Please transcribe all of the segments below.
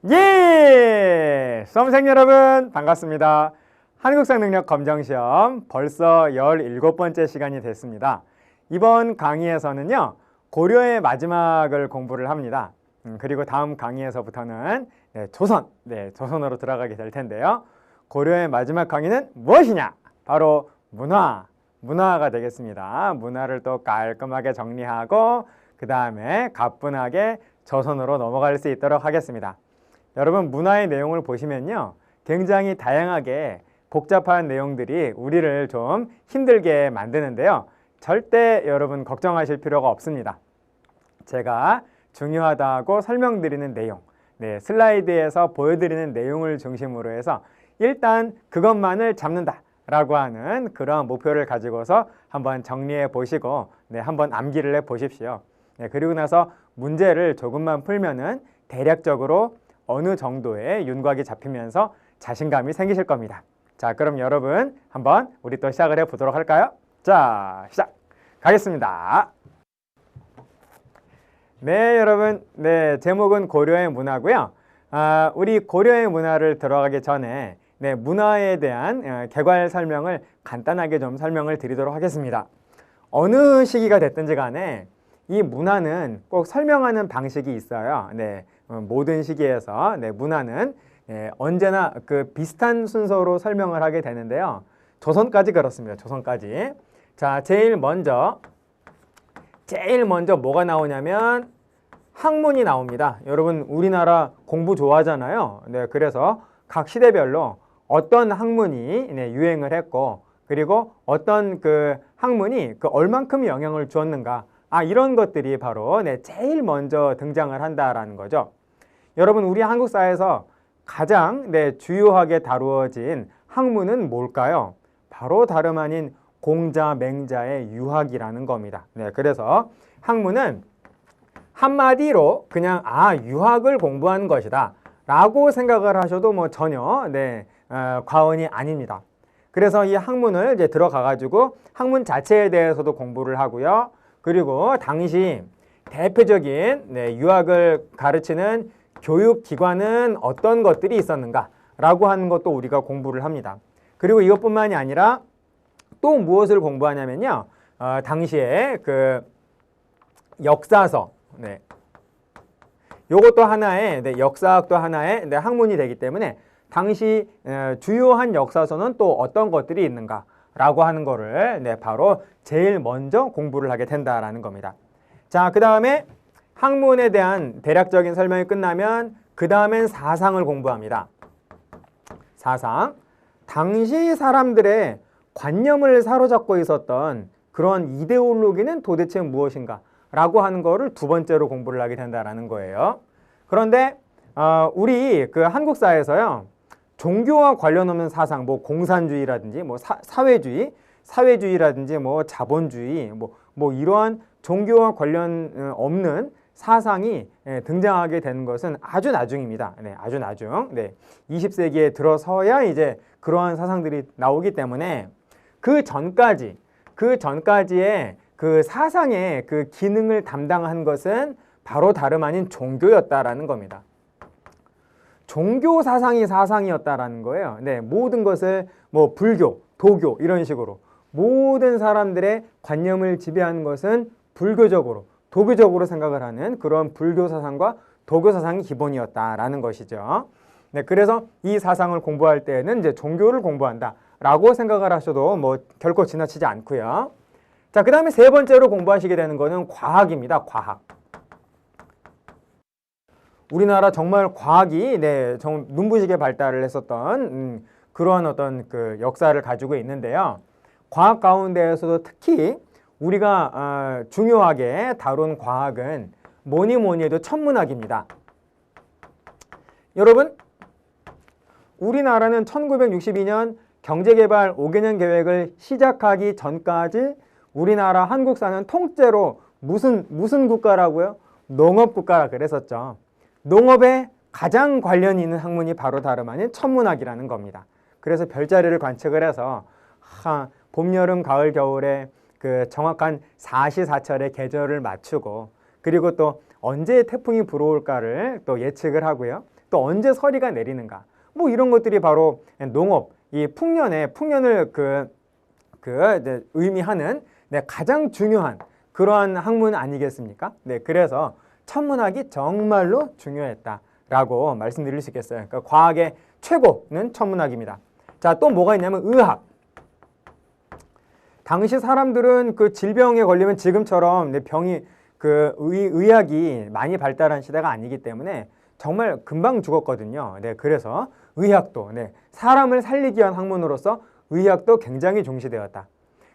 예! 수험생 여러분 반갑습니다. 한국사 능력 검정시험 벌써 17번째 시간이 됐습니다. 이번 강의에서는요, 고려의 마지막을 공부를 합니다. 그리고 다음 강의에서부터는 조선으로 들어가게 될 텐데요. 고려의 마지막 강의는 무엇이냐? 바로 문화가 되겠습니다. 문화를 또 깔끔하게 정리하고 그 다음에 가뿐하게 조선으로 넘어갈 수 있도록 하겠습니다. 여러분, 문화의 내용을 보시면요, 굉장히 다양하게 복잡한 내용들이 우리를 좀 힘들게 만드는데요, 절대 여러분 걱정하실 필요가 없습니다. 제가 중요하다고 설명드리는 내용, 슬라이드에서 보여드리는 내용을 중심으로 해서 일단 그것만을 잡는다 라고 하는 그런 목표를 가지고서 한번 정리해 보시고 한번 암기를 해 보십시오. 그리고 나서 문제를 조금만 풀면은 대략적으로 어느 정도의 윤곽이 잡히면서 자신감이 생기실 겁니다. 자, 그럼 여러분 한번 우리 또 시작을 해 보도록 할까요? 자, 시작 가겠습니다. 네, 여러분, 제목은 고려의 문화고요. 우리 고려의 문화를 들어가기 전에 문화에 대한 개괄 설명을 간단하게 좀 설명을 드리도록 하겠습니다. 어느 시기가 됐든지 간에 이 문화는 꼭 설명하는 방식이 있어요. 모든 시기에서 문화는 언제나 그 비슷한 순서로 설명을 하게 되는데요. 조선까지 그렇습니다. 조선까지. 자, 제일 먼저 뭐가 나오냐면 학문이 나옵니다. 여러분, 우리나라 공부 좋아하잖아요. 그래서 각 시대별로 어떤 학문이 유행을 했고, 그리고 어떤 그 학문이 그 얼만큼 영향을 주었는가, 이런 것들이 바로 제일 먼저 등장을 한다라는 거죠. 여러분, 우리 한국사에서 가장 주요하게 다루어진 학문은 뭘까요? 바로 다름 아닌 공자, 맹자의 유학이라는 겁니다. 그래서 학문은 한마디로 그냥 유학을 공부하는 것이다 라고 생각을 하셔도 뭐 전혀 과언이 아닙니다. 그래서 이 학문을 이제 들어가 가지고 학문 자체에 대해서도 공부를 하고요. 그리고 당시 대표적인 유학을 가르치는 교육기관은 어떤 것들이 있었는가 라고 하는 것도 우리가 공부를 합니다. 그리고 이것뿐만이 아니라 또 무엇을 공부하냐면요, 당시에 그 역사서, 요것도 하나의 역사학도 하나의 학문이 되기 때문에 당시 주요한 역사서는 또 어떤 것들이 있는가 라고 하는 거를 바로 제일 먼저 공부를 하게 된다라는 겁니다. 자, 그 다음에 학문에 대한 대략적인 설명이 끝나면 그 다음엔 사상을 공부합니다. 사상. 당시 사람들의 관념을 사로잡고 있었던 그런 이데올로기는 도대체 무엇인가 라고 하는 거를 두 번째로 공부를 하게 된다라는 거예요. 그런데 우리 그 한국사에서요, 종교와 관련 없는 사상, 뭐 공산주의라든지 뭐 사회주의라든지 뭐 자본주의, 뭐 이러한 종교와 관련 없는 사상이 등장하게 되는 것은 아주 나중입니다. 아주 나중. 20세기에 들어서야 이제 그러한 사상들이 나오기 때문에 그 전까지의 그 사상의 그 기능을 담당한 것은 바로 다름 아닌 종교였다라는 겁니다. 종교 사상이 사상이었다라는 거예요. 모든 것을 뭐 불교, 도교 이런 식으로 모든 사람들의 관념을 지배하는 것은 불교적으로, 도교적으로 생각을 하는 그런 불교 사상과 도교 사상이 기본이었다라는 것이죠. 그래서 이 사상을 공부할 때는 이제 종교를 공부한다라고 생각을 하셔도 뭐 결코 지나치지 않고요. 자, 그 다음에 세 번째로 공부하시게 되는 거는 과학입니다. 과학. 우리나라 정말 과학이 정 눈부시게 발달을 했었던 그러한 어떤 그 역사를 가지고 있는데요. 과학 가운데에서도 특히 우리가 중요하게 다룬 과학은 뭐니 해도 천문학입니다. 여러분, 우리나라는 1962년 경제개발 5개년 계획을 시작하기 전까지 우리나라 한국사는 통째로 무슨 국가라고요? 농업국가라 그랬었죠. 농업에 가장 관련이 있는 학문이 바로 다름 아닌 천문학이라는 겁니다. 그래서 별자리를 관측을 해서 봄, 여름, 가을, 겨울에 그 정확한 사시사철의 계절을 맞추고, 그리고 또 언제 태풍이 불어올까를 또 예측을 하고요. 또 또 언제 서리가 내리는가, 뭐 이런 것들이 바로 농업, 이 풍년을 의미하는 가장 중요한 그러한 학문 아니겠습니까? 네, 그래서 천문학이 정말로 중요했다라고 말씀드릴 수 있겠어요. 그러니까 과학의 최고는 천문학입니다. 자, 또 뭐가 있냐면 의학. 당시 사람들은 그 질병에 걸리면 지금처럼 의학이 많이 발달한 시대가 아니기 때문에 정말 금방 죽었거든요. 네, 그래서 의학도 사람을 살리기 위한 학문으로서 의학도 굉장히 중시되었다.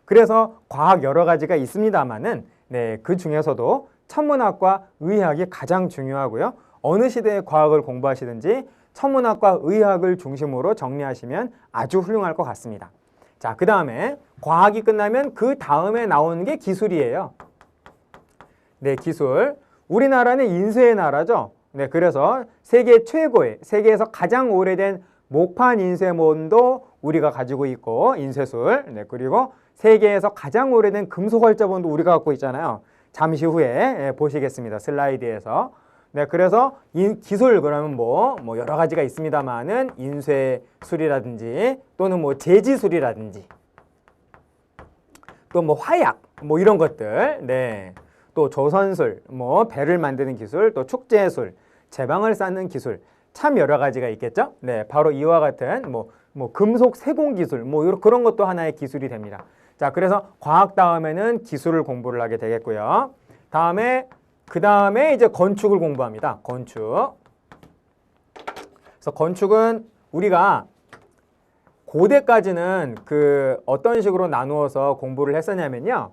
그래서 과학 여러 가지가 있습니다만은 그 중에서도 천문학과 의학이 가장 중요하고요. 어느 시대의 과학을 공부하시든지 천문학과 의학을 중심으로 정리하시면 아주 훌륭할 것 같습니다. 자, 그 다음에 과학이 끝나면 그 다음에 나오는 게 기술이에요. 네, 기술. 우리나라는 인쇄의 나라죠. 네, 그래서 세계 최고의, 세계에서 가장 오래된 목판 인쇄본도 우리가 가지고 있고, 인쇄술. 네, 그리고 세계에서 가장 오래된 금속 활자본도 우리가 갖고 있잖아요. 잠시 후에 보시겠습니다. 슬라이드에서. 네, 그래서 기술 그러면 뭐 여러 가지가 있습니다만은 인쇄술이라든지 또는 뭐 제지술이라든지 또 뭐 화약 뭐 이런 것들, 네, 또 조선술, 뭐 배를 만드는 기술, 또 축제술, 제방을 쌓는 기술, 참 여러 가지가 있겠죠. 네, 바로 이와 같은 뭐 금속 세공 기술, 뭐 그런 것도 하나의 기술이 됩니다. 자, 그래서 과학 다음에는 기술을 공부를 하게 되겠고요. 그 다음에 이제 건축을 공부합니다. 건축. 그래서 건축은 우리가 고대까지는 어떤 식으로 나누어서 공부를 했었냐면요.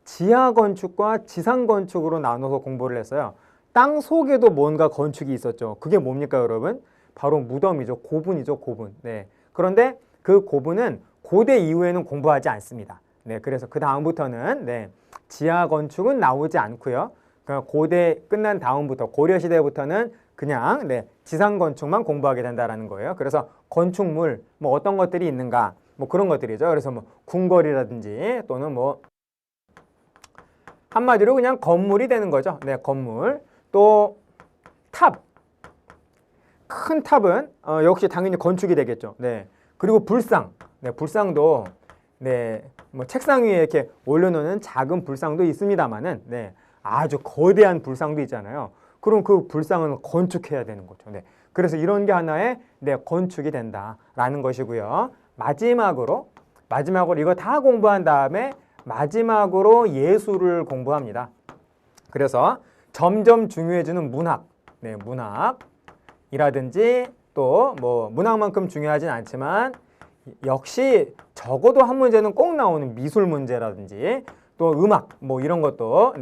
지하 건축과 지상 건축으로 나눠서 공부를 했어요. 땅 속에도 뭔가 건축이 있었죠. 그게 뭡니까, 여러분? 바로 무덤이죠. 고분이죠, 고분. 네. 그런데 그 고분은 고대 이후에는 공부하지 않습니다. 네. 그래서 그 다음부터는 지하 건축은 나오지 않고요. 그러니까 고대 끝난 다음부터 고려 시대부터는 그냥 지상 건축만 공부하게 된다라는 거예요. 그래서 건축물 뭐 어떤 것들이 있는가 뭐 그런 것들이죠. 그래서 뭐 궁궐이라든지 또는 뭐 한마디로 그냥 건물이 되는 거죠. 네, 건물. 또 탑. 큰 탑은 역시 당연히 건축이 되겠죠. 네. 그리고 불상. 네, 불상도 뭐 책상 위에 이렇게 올려놓는 작은 불상도 있습니다만은 아주 거대한 불상도 있잖아요. 그럼 그 불상은 건축해야 되는 거죠. 네. 그래서 이런 게 하나의 건축이 된다라는 것이고요. 마지막으로 이거 다 공부한 다음에 마지막으로 예술을 공부합니다. 그래서 점점 중요해지는 문학, 문학이라든지 또 뭐 문학만큼 중요하진 않지만 역시 적어도 한 문제는 꼭 나오는 미술 문제라든지 또 음악 뭐 이런 것도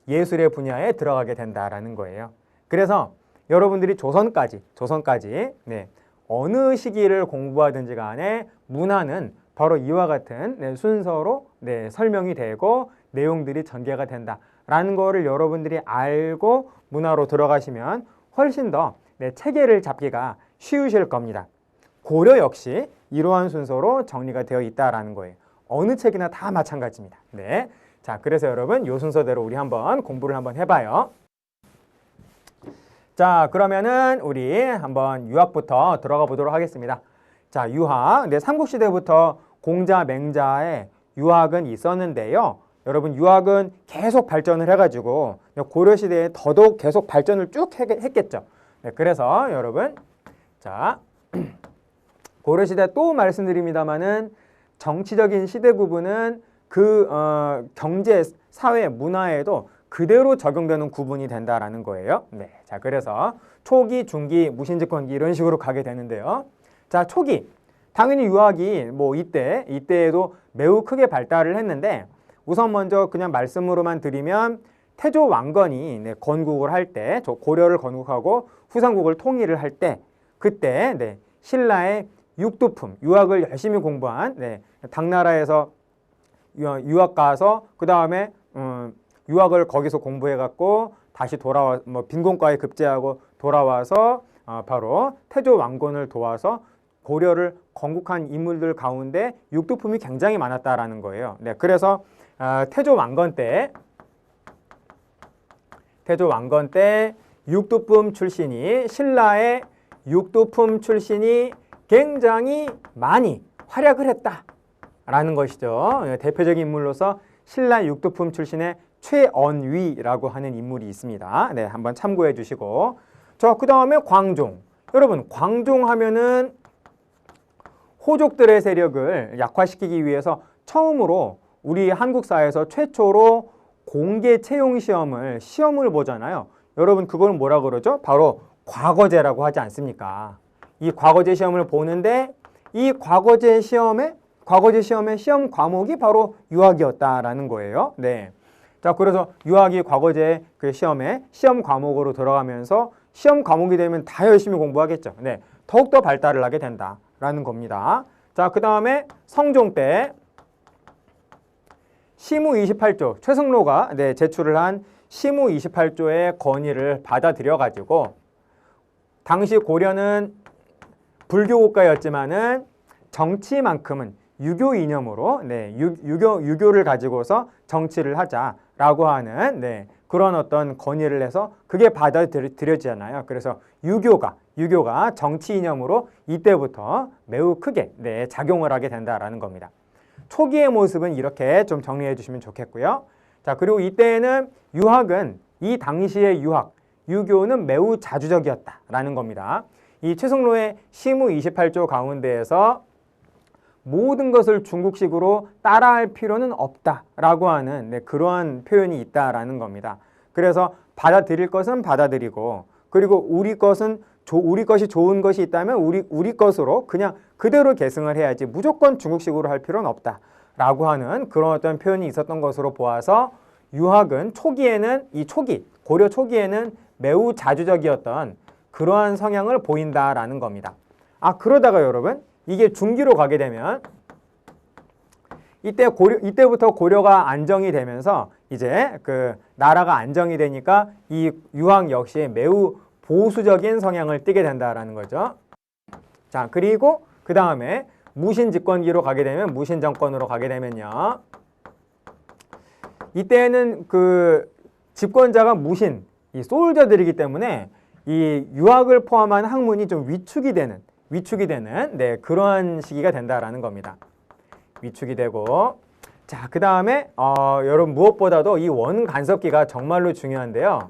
예술의 분야에 들어가게 된다라는 거예요. 그래서 여러분들이 조선까지 어느 시기를 공부하든지 간에 문화는 바로 이와 같은 순서로 설명이 되고 내용들이 전개가 된다라는 거를 여러분들이 알고 문화로 들어가시면 훨씬 더 체계를 잡기가 쉬우실 겁니다. 고려 역시 이러한 순서로 정리가 되어 있다라는 거예요. 어느 책이나 다 마찬가지입니다. 네. 자, 그래서 여러분 이 순서대로 우리 한번 공부를 한번 해봐요. 자, 그러면은 우리 한번 유학부터 들어가 보도록 하겠습니다. 자, 유학. 삼국시대부터 공자, 맹자의 유학은 있었는데요. 여러분 유학은 계속 발전을 해가지고 고려시대에 더더욱 계속 발전을 쭉 했겠죠. 그래서 여러분 자 고려시대 또 말씀드립니다만은 정치적인 시대 구분은 경제, 사회, 문화에도 그대로 적용되는 구분이 된다라는 거예요. 자, 그래서 초기, 중기, 무신집권기 이런 식으로 가게 되는데요. 자, 초기. 당연히 유학이 뭐 이때에도 매우 크게 발달을 했는데 우선 먼저 그냥 말씀으로만 드리면 태조 왕건이 건국을 할 때, 고려를 건국하고 후삼국을 통일을 할 때 그때 신라의 육두품, 유학을 열심히 공부한 당나라에서 유학 가서 그 다음에 유학을 거기서 공부해갖고 다시 빈곤과에 급제하고 돌아와서 바로 태조 왕건을 도와서 고려를 건국한 인물들 가운데 육두품이 굉장히 많았다라는 거예요. 그래서 태조 왕건 때 육두품 출신이 신라의 육두품 출신이 굉장히 많이 활약을 했다라는 것이죠. 대표적인 인물로서 신라 육두품 출신의 최언위라고 하는 인물이 있습니다. 네, 한번 참고해 주시고. 자, 그 다음에 광종. 여러분, 광종 하면은 호족들의 세력을 약화시키기 위해서 처음으로 우리 한국 사회에서 최초로 공개 채용 시험을 보잖아요. 여러분, 그걸 뭐라 그러죠? 바로 과거제라고 하지 않습니까? 이 과거제 시험을 보는데 이 과거제 시험의 시험 과목이 바로 유학이었다라는 거예요. 네. 자, 그래서 유학이 과거제 그 시험에 시험 과목으로 들어가면서 시험 과목이 되면 다 열심히 공부하겠죠. 네. 더욱더 발달을 하게 된다라는 겁니다. 자, 그 다음에 성종 때 시무 28조, 최승로가 제출을 한 시무 28조의 건의를 받아들여 가지고 당시 고려는 불교 국가였지만은 정치만큼은 유교 이념으로 유교를 가지고서 정치를 하자라고 하는 그런 어떤 건의를 해서 그게 받아들여지잖아요. 그래서 유교가 정치 이념으로 이때부터 매우 크게 작용을 하게 된다라는 겁니다. 초기의 모습은 이렇게 좀 정리해 주시면 좋겠고요. 자, 그리고 이때에는 유학은 이 당시의 유교는 매우 자주적이었다라는 겁니다. 이 최승로의 시무 28조 가운데에서 모든 것을 중국식으로 따라할 필요는 없다라고 하는 그러한 표현이 있다라는 겁니다. 그래서 받아들일 것은 받아들이고, 그리고 우리 것이 좋은 것이 있다면 우리 것으로 그냥 그대로 계승을 해야지 무조건 중국식으로 할 필요는 없다라고 하는 그런 어떤 표현이 있었던 것으로 보아서 유학은 고려 초기에는 매우 자주적이었던 그러한 성향을 보인다라는 겁니다. 아, 그러다가 여러분, 이게 중기로 가게 되면 이때부터 고려가 안정이 되면서 이제 그 나라가 안정이 되니까 이 유학 역시 매우 보수적인 성향을 띠게 된다라는 거죠. 자, 그리고 그 다음에 무신 집권기로 가게 되면 무신 정권으로 가게 되면요. 이때는 그 집권자가 무신, 이 솔저들이기 때문에 이 유학을 포함한 학문이 좀 위축이 되는 그러한 시기가 된다라는 겁니다. 위축이 되고, 자, 그 다음에 여러분 무엇보다도 이 원간섭기가 정말로 중요한데요.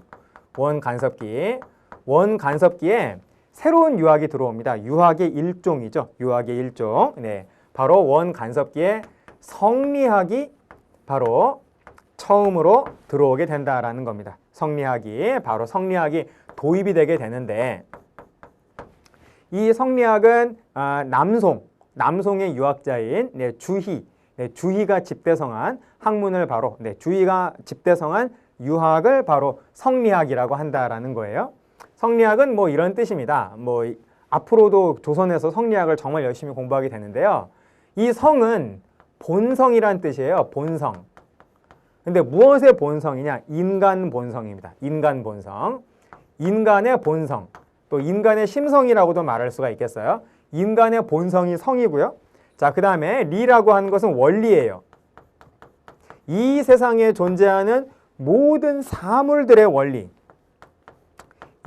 원간섭기에 새로운 유학이 들어옵니다. 유학의 일종이죠. 유학의 일종. 네, 바로 원간섭기에 성리학이 바로 처음으로 들어오게 된다라는 겁니다. 성리학이 도입이 되게 되는데, 이 성리학은 남송의 유학자인 주희가 집대성한 학문을 바로 주희가 집대성한 유학을 바로 성리학이라고 한다라는 거예요. 성리학은 뭐 이런 뜻입니다. 뭐 앞으로도 조선에서 성리학을 정말 열심히 공부하게 되는데요. 이 성은 본성이란 뜻이에요. 본성. 근데 무엇의 본성이냐? 인간 본성입니다. 인간 본성. 인간의 본성. 또 인간의 심성이라고도 말할 수가 있겠어요. 인간의 본성이 성이고요. 자, 그 다음에 리라고 하는 것은 원리예요. 이 세상에 존재하는 모든 사물들의 원리.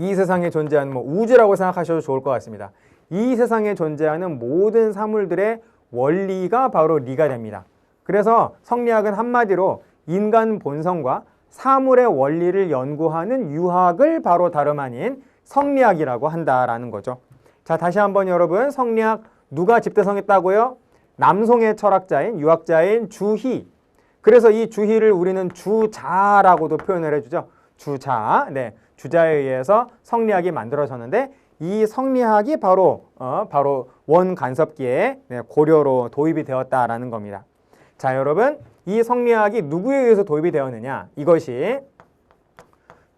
이 세상에 존재하는 우주라고 생각하셔도 좋을 것 같습니다. 이 세상에 존재하는 모든 사물들의 원리가 바로 리가 됩니다. 그래서 성리학은 한마디로 인간 본성과 사물의 원리를 연구하는 유학을 바로 다름 아닌 성리학이라고 한다라는 거죠. 자, 다시 한번 여러분, 성리학 누가 집대성했다고요? 남송의 철학자인 유학자인 주희. 그래서 이 주희를 우리는 주자라고도 표현을 해주죠. 주자. 네, 주자에 의해서 성리학이 만들어졌는데 이 성리학이 바로 원간섭기에 고려로 도입이 되었다라는 겁니다. 자, 여러분, 이 성리학이 누구에 의해서 도입이 되었느냐? 이것이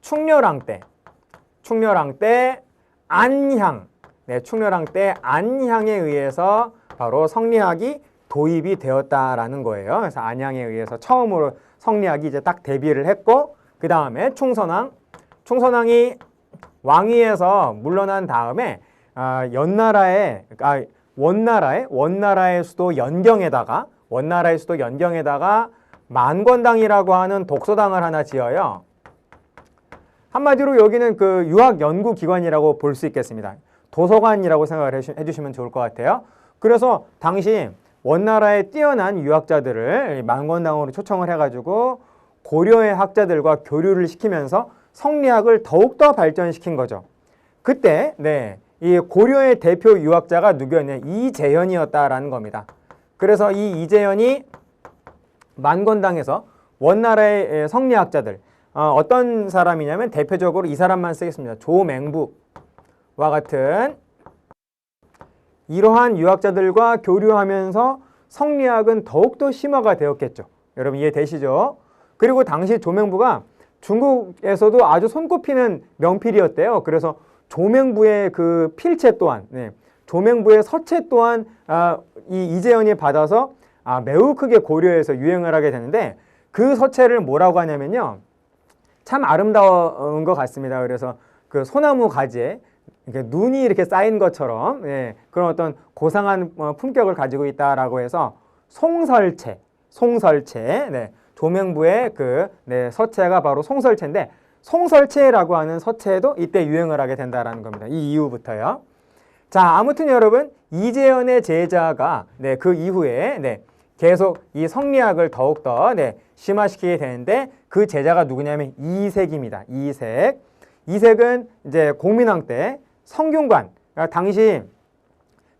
충렬왕 때 안향, 충렬왕 때 안향에 의해서 바로 성리학이 도입이 되었다라는 거예요. 그래서 안향에 의해서 처음으로 성리학이 이제 딱 데뷔를 했고, 그 다음에 충선왕이 왕위에서 물러난 다음에 원나라의 수도 연경에다가 만권당이라고 하는 독서당을 하나 지어요. 한마디로 여기는 그 유학 연구기관이라고 볼 수 있겠습니다. 도서관이라고 생각을 해주시면 좋을 것 같아요. 그래서 당시 원나라의 뛰어난 유학자들을 만권당으로 초청을 해가지고 고려의 학자들과 교류를 시키면서 성리학을 더욱더 발전시킨 거죠. 그때 이 고려의 대표 유학자가 누구였냐? 이재현이었다라는 겁니다. 그래서 이 이재현이 만권당에서 원나라의 성리학자들 어떤 사람이냐면 대표적으로 이 사람만 쓰겠습니다. 조맹부와 같은 이러한 유학자들과 교류하면서 성리학은 더욱더 심화가 되었겠죠. 여러분 이해되시죠? 그리고 당시 조맹부가 중국에서도 아주 손꼽히는 명필이었대요. 그래서 조맹부의 그 필체 또한, 조맹부의 서체 또한 이 이재현이 받아서 매우 크게 고려해서 유행을 하게 되는데 그 서체를 뭐라고 하냐면요. 참 아름다운 것 같습니다. 그래서 그 소나무 가지에 이렇게 눈이 이렇게 쌓인 것처럼 그런 어떤 고상한 품격을 가지고 있다라고 해서 송설체, 조맹부의 그 서체가 바로 송설체인데 송설체라고 하는 서체도 이때 유행을 하게 된다라는 겁니다. 이 이후부터요. 자, 아무튼 여러분 이재현의 제자가 그 이후에 계속 이 성리학을 더욱더 심화시키게 되는데 그 제자가 누구냐면 이색입니다. 이색은 이제 공민왕 때 성균관, 그러니까 당시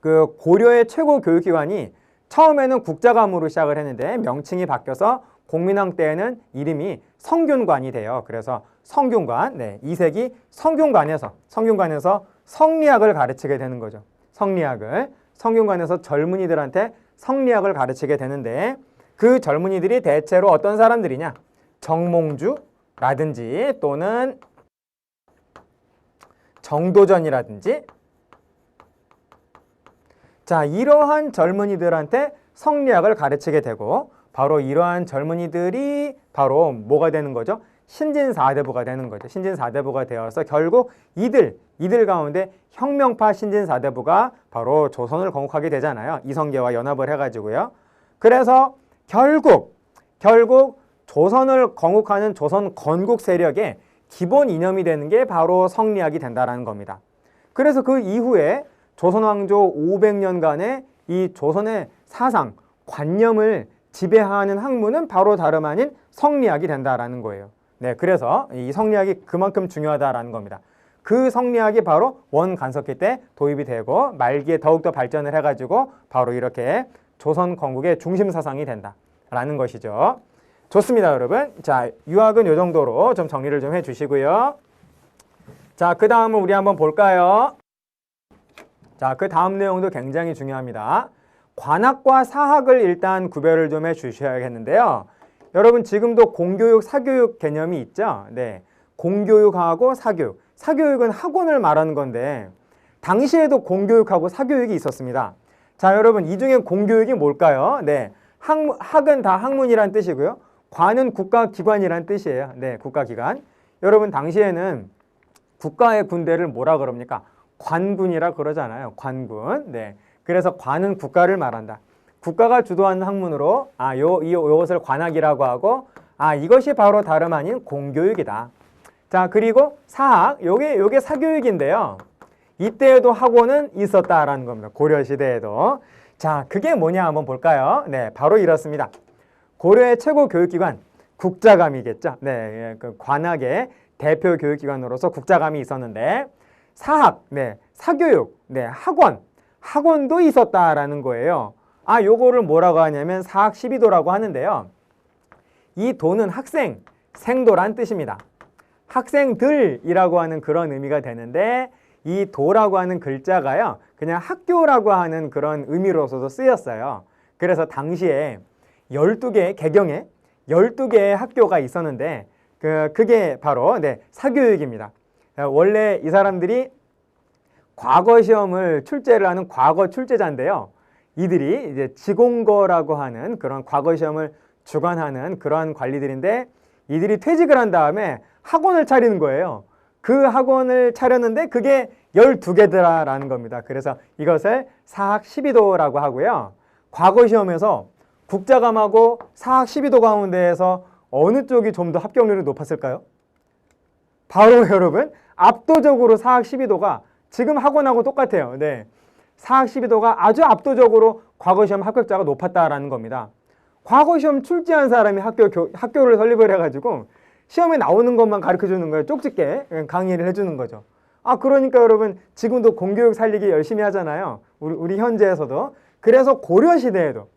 그 고려의 최고 교육기관이 처음에는 국자감으로 시작을 했는데 명칭이 바뀌어서 공민왕 때에는 이름이 성균관이 돼요. 그래서 성균관, 이색이 성균관에서 성리학을 가르치게 되는 거죠. 성균관에서 젊은이들한테 성리학을 가르치게 되는데 그 젊은이들이 대체로 어떤 사람들이냐? 정몽주라든지 또는 정도전이라든지 자, 이러한 젊은이들한테 성리학을 가르치게 되고 바로 이러한 젊은이들이 바로 뭐가 되는 거죠? 신진사대부가 되는 거죠. 신진사대부가 되어서 결국 이들 가운데 혁명파 신진사대부가 바로 조선을 건국하게 되잖아요. 이성계와 연합을 해가지고요. 그래서 결국 조선을 건국하는 조선 건국 세력의 기본 이념이 되는 게 바로 성리학이 된다라는 겁니다. 그래서 그 이후에 조선왕조 500년간의 이 조선의 사상, 관념을 지배하는 학문은 바로 다름 아닌 성리학이 된다라는 거예요. 그래서 이 성리학이 그만큼 중요하다라는 겁니다. 그 성리학이 바로 원간석기 때 도입이 되고 말기에 더욱더 발전을 해가지고 바로 이렇게 조선 건국의 중심 사상이 된다라는 것이죠. 좋습니다, 여러분. 자, 유학은 이 정도로 좀 정리를 좀 해주시고요. 자, 그 다음은 우리 한번 볼까요? 자, 그 다음 내용도 굉장히 중요합니다. 관학과 사학을 일단 구별을 좀 해주셔야겠는데요. 여러분 지금도 공교육, 사교육 개념이 있죠? 공교육하고 사교육. 사교육은 학원을 말하는 건데 당시에도 공교육하고 사교육이 있었습니다. 자, 여러분 이 중에 공교육이 뭘까요? 학은 다 학문이란 뜻이고요. 관은 국가기관이란 뜻이에요. 국가기관. 여러분 당시에는 국가의 군대를 뭐라 그럽니까? 관군이라 그러잖아요. 관군. 그래서 관은 국가를 말한다. 국가가 주도하는 학문으로 이것을 관학이라고 하고 이것이 바로 다름 아닌 공교육이다. 자, 그리고 사학. 요게 사교육인데요. 이때에도 학원은 있었다라는 겁니다. 고려 시대에도. 자, 그게 뭐냐 한번 볼까요? 바로 이렇습니다. 고려의 최고 교육기관 국자감이겠죠. 그 관학의 대표 교육기관으로서 국자감이 있었는데 사학, 사교육, 학원도 있었다라는 거예요. 요거를 뭐라고 하냐면 사학 12도라고 하는데요. 이 도는 학생, 생도란 뜻입니다. 학생들이라고 하는 그런 의미가 되는데 이 도라고 하는 글자가요. 그냥 학교라고 하는 그런 의미로서도 쓰였어요. 그래서 당시에 12개, 개경에 12개의 학교가 있었는데 그게 바로 사교육입니다. 원래 이 사람들이 과거 시험을 출제를 하는 과거 출제자인데요. 이들이 이제 지공거라고 하는 그런 과거 시험을 주관하는 그러한 관리들인데 이들이 퇴직을 한 다음에 학원을 차리는 거예요. 그 학원을 차렸는데 그게 12개더라라는 겁니다. 그래서 이것을 사학 12도라고 하고요. 과거 시험에서 국자감하고 사학 12도 가운데에서 어느 쪽이 좀 더 합격률이 높았을까요? 바로 여러분 압도적으로 사학 12도가 지금 학원하고 똑같아요. 네. 사학 12도가 아주 압도적으로 과거 시험 합격자가 높았다라는 겁니다. 과거 시험 출제한 사람이 학교를 설립을 해가지고 시험에 나오는 것만 가르쳐 주는 거예요. 쪽집게 강의를 해주는 거죠. 그러니까 여러분 지금도 공교육 살리기 열심히 하잖아요. 우리 현재에서도. 그래서 고려시대에도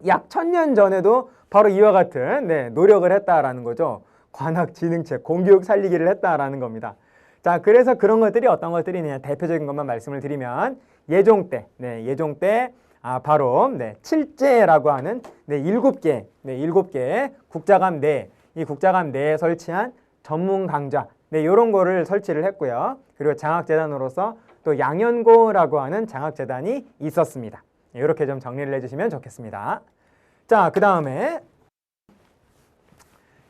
약 1000년 전에도 바로 이와 같은 노력을 했다라는 거죠. 관학지능책, 공교육 살리기를 했다라는 겁니다. 자, 그래서 그런 것들이 어떤 것들이냐 대표적인 것만 말씀을 드리면 예종 때 바로 7제라고 하는 7개 국자감 이 국자감 내에 설치한 전문 강좌 이런 거를 설치를 했고요. 그리고 장학재단으로서 또 양연고라고 하는 장학재단이 있었습니다. 이렇게 좀 정리를 해주시면 좋겠습니다. 자, 그 다음에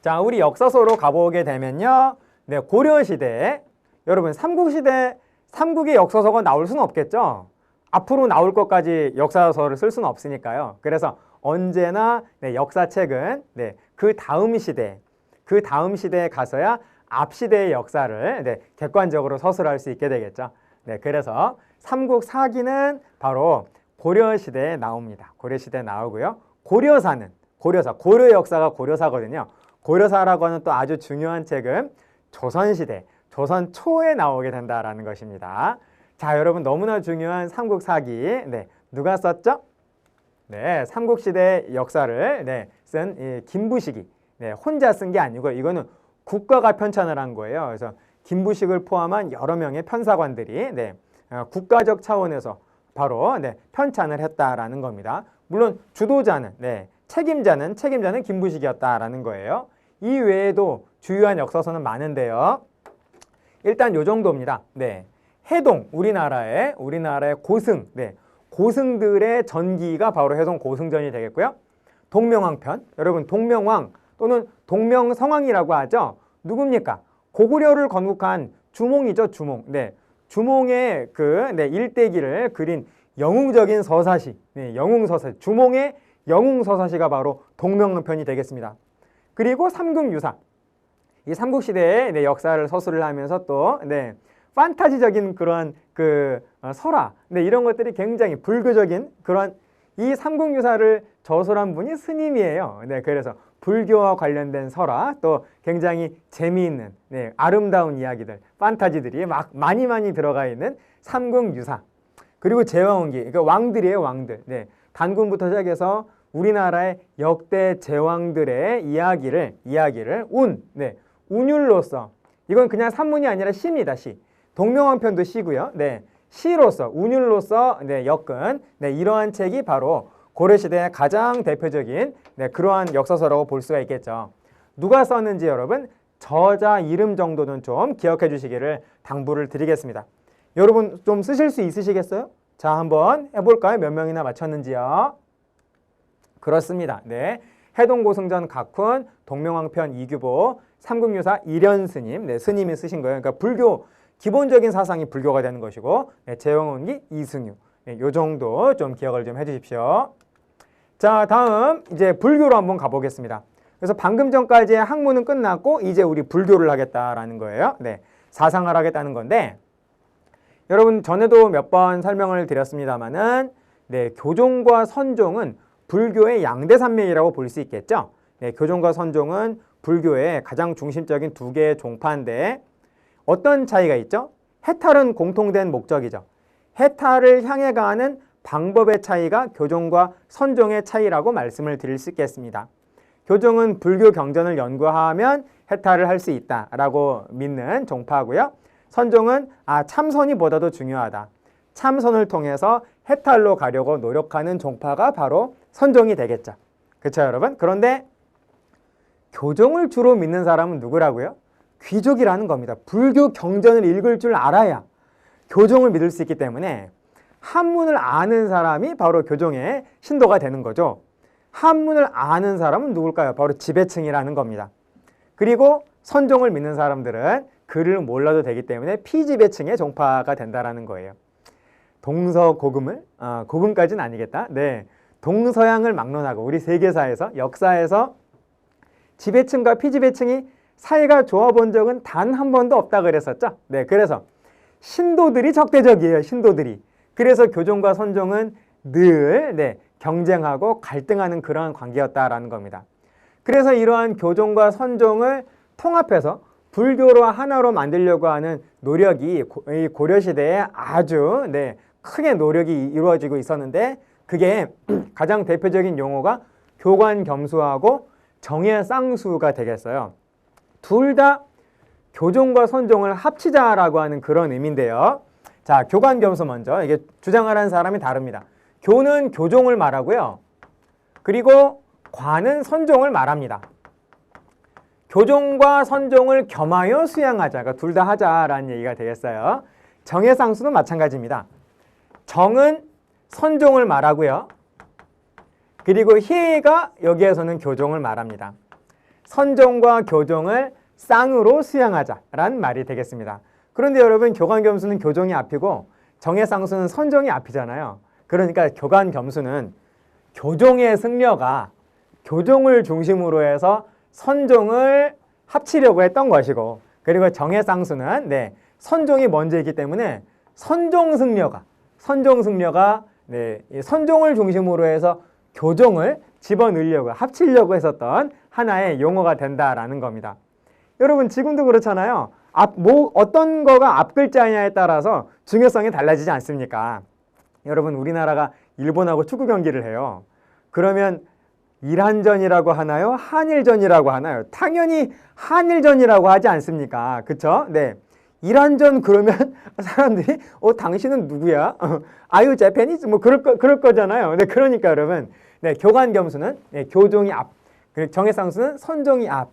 자, 우리 역사서로 가보게 되면요. 고려시대 여러분 삼국시대 삼국의 역사서가 나올 수는 없겠죠. 앞으로 나올 것까지 역사서를 쓸 수는 없으니까요. 그래서 언제나 역사책은 그 다음 시대에 가서야 앞 시대의 역사를 객관적으로 서술할 수 있게 되겠죠. 그래서 삼국 사기는 바로 고려시대에 나옵니다. 고려시대에 나오고요. 고려 역사가 고려사거든요. 고려사라고 하는 또 아주 중요한 책은 조선시대, 조선 초에 나오게 된다라는 것입니다. 자, 여러분 너무나 중요한 삼국 사기 누가 썼죠? 삼국시대 역사를 쓴 김부식이 혼자 쓴 게 아니고 이거는 국가가 편찬을 한 거예요. 그래서 김부식을 포함한 여러 명의 편사관들이 국가적 차원에서 바로 편찬을 했다라는 겁니다. 물론 주도자는 책임자는 김부식이었다라는 거예요. 이 외에도 주요한 역사서는 많은데요. 일단 요 정도입니다. 해동, 우리나라의 고승, 고승들의 전기가 바로 해동 고승전이 되겠고요. 동명왕편, 여러분 동명왕 또는 동명성왕이라고 하죠. 누굽니까? 고구려를 건국한 주몽이죠, 주몽. 주몽의 일대기를 그린 영웅적인 서사시, 영웅서사시, 주몽의 영웅서사시가 바로 동명왕편이 되겠습니다. 그리고 삼국유사, 이 삼국시대의 역사를 서술을 하면서 또 판타지적인 그런 설화, 이런 것들이 굉장히 불교적인 그런 이 삼국유사를 저술한 분이 스님이에요. 그래서 불교와 관련된 설화, 또 굉장히 재미있는 아름다운 이야기들, 판타지들이 막 많이 들어가 있는 삼국유사. 그리고 제왕운기, 그러니까 왕들이에요, 왕들. 단군부터 시작해서 우리나라의 역대 제왕들의 이야기를 운율로서, 이건 그냥 산문이 아니라 시입니다, 시. 동명왕편도 시고요. 시로서, 운율로서 엮은 이러한 책이 바로 고려시대의 가장 대표적인 그러한 역사서라고 볼 수가 있겠죠. 누가 썼는지 여러분 저자 이름 정도는 좀 기억해 주시기를 당부를 드리겠습니다. 여러분 좀 쓰실 수 있으시겠어요? 자, 한번 해볼까요? 몇 명이나 맞췄는지요? 그렇습니다. 해동고승전 각훈, 동명왕편 이규보, 삼국유사 이련스님, 스님이 쓰신 거예요. 그러니까 불교, 기본적인 사상이 불교가 되는 것이고, 제왕운기 이승유, 요 정도 좀 기억을 좀 해주십시오. 자, 다음 이제 불교로 한번 가보겠습니다. 그래서 방금 전까지의 학문은 끝났고 이제 우리 불교를 하겠다라는 거예요. 사상을 하겠다는 건데, 여러분 전에도 몇 번 설명을 드렸습니다마는 교종과 선종은 불교의 양대산맥이라고 볼 수 있겠죠. 교종과 선종은 불교의 가장 중심적인 두 개의 종파인데 어떤 차이가 있죠? 해탈은 공통된 목적이죠. 해탈을 향해 가는 방법의 차이가 교종과 선종의 차이라고 말씀을 드릴 수 있겠습니다. 교종은 불교 경전을 연구하면 해탈을 할 수 있다라고 믿는 종파고요. 선종은 참선이 보다도 중요하다. 참선을 통해서 해탈로 가려고 노력하는 종파가 바로 선종이 되겠죠. 그렇죠, 여러분? 그런데 교종을 주로 믿는 사람은 누구라고요? 귀족이라는 겁니다. 불교 경전을 읽을 줄 알아야 교종을 믿을 수 있기 때문에 한문을 아는 사람이 바로 교종의 신도가 되는 거죠. 한문을 아는 사람은 누굴까요? 바로 지배층이라는 겁니다. 그리고 선종을 믿는 사람들은 글을 몰라도 되기 때문에 피지배층의 종파가 된다는 거예요. 동서고금을, 고금까지는 아니겠다. 동서양을 막론하고 우리 세계사에서, 역사에서 지배층과 피지배층이 사이가 좋아 본 적은 단 한 번도 없다 그랬었죠. 그래서 신도들이 적대적이에요. 신도들이. 그래서 교종과 선종은 늘 경쟁하고 갈등하는 그러한 관계였다라는 겁니다. 그래서 이러한 교종과 선종을 통합해서 불교로 하나로 만들려고 하는 노력이 이 고려시대에 아주 크게 노력이 이루어지고 있었는데, 그게 가장 대표적인 용어가 교관겸수하고 정예쌍수가 되겠어요. 둘 다 교종과 선종을 합치자라고 하는 그런 의미인데요. 자, 교관겸수 먼저. 이게 주장하라는 사람이 다릅니다. 교는 교종을 말하고요. 그리고 관은 선종을 말합니다. 교종과 선종을 겸하여 수양하자. 그러니까 둘 다 하자라는 얘기가 되겠어요. 정예쌍수는 마찬가지입니다. 정은 선종을 말하고요. 그리고 희가 여기에서는 교종을 말합니다. 선종과 교종을 쌍으로 수양하자라는 말이 되겠습니다. 그런데 여러분, 교관겸수는 교종이 앞이고 정예쌍수는 선종이 앞이잖아요. 그러니까 교관겸수는 교종의 승려가 교종을 중심으로 해서 선종을 합치려고 했던 것이고, 그리고 정예쌍수는 선종이 먼저이기 때문에 선종승려가 선종을 중심으로 해서 교종을 집어넣으려고 합치려고 했었던 하나의 용어가 된다라는 겁니다. 여러분, 지금도 그렇잖아요. 어떤 거가 앞글자냐에 따라서 중요성이 달라지지 않습니까? 여러분, 우리나라가 일본하고 축구 경기를 해요. 그러면 일한전이라고 하나요? 한일전이라고 하나요? 당연히 한일전이라고 하지 않습니까? 그쵸? 일한전 그러면 사람들이 당신은 누구야? 아유, 재패니즈? 뭐 그럴 거잖아요. 그러니까 여러분, 교관겸수는 교종이 앞, 그리고 정예쌍수는 선종이 앞.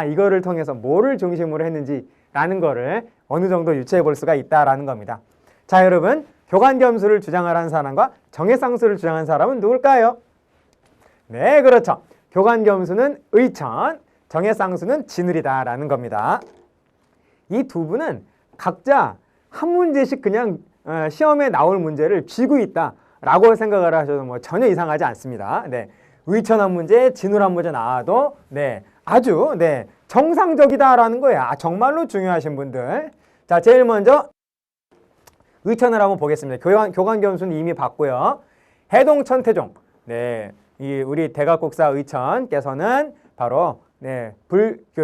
이거를 통해서 뭐를 중심으로 했는지라는 거를 어느 정도 유추해 볼 수가 있다라는 겁니다. 자, 여러분, 교관겸수를 주장하라는 사람과 정예쌍수를 주장하는 사람은 누굴까요? 네, 그렇죠. 교관겸수는 의천, 정예쌍수는 진울이다라는 겁니다. 이 두 분은 각자 한 문제씩 그냥 시험에 나올 문제를 쥐고 있다라고 생각을 하셔도 뭐 전혀 이상하지 않습니다. 의천 한 문제, 진울 한 문제 나와도 아주 정상적이다라는 거예요. 정말로 중요하신 분들. 자, 제일 먼저 의천을 한번 보겠습니다. 교관겸수는 이미 봤고요. 해동천태종. 우리 대각국사 의천께서는 바로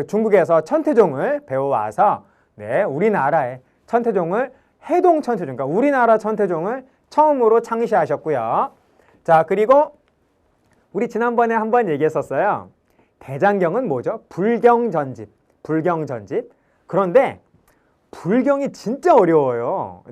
중국에서 천태종을 배워와서 우리나라의 천태종을 해동천태종, 그러니까 우리나라 천태종을 처음으로 창시하셨고요. 자, 그리고 우리 지난번에 한번 얘기했었어요. 대장경은 뭐죠? 불경전집. 그런데 불경이 진짜 어려워요.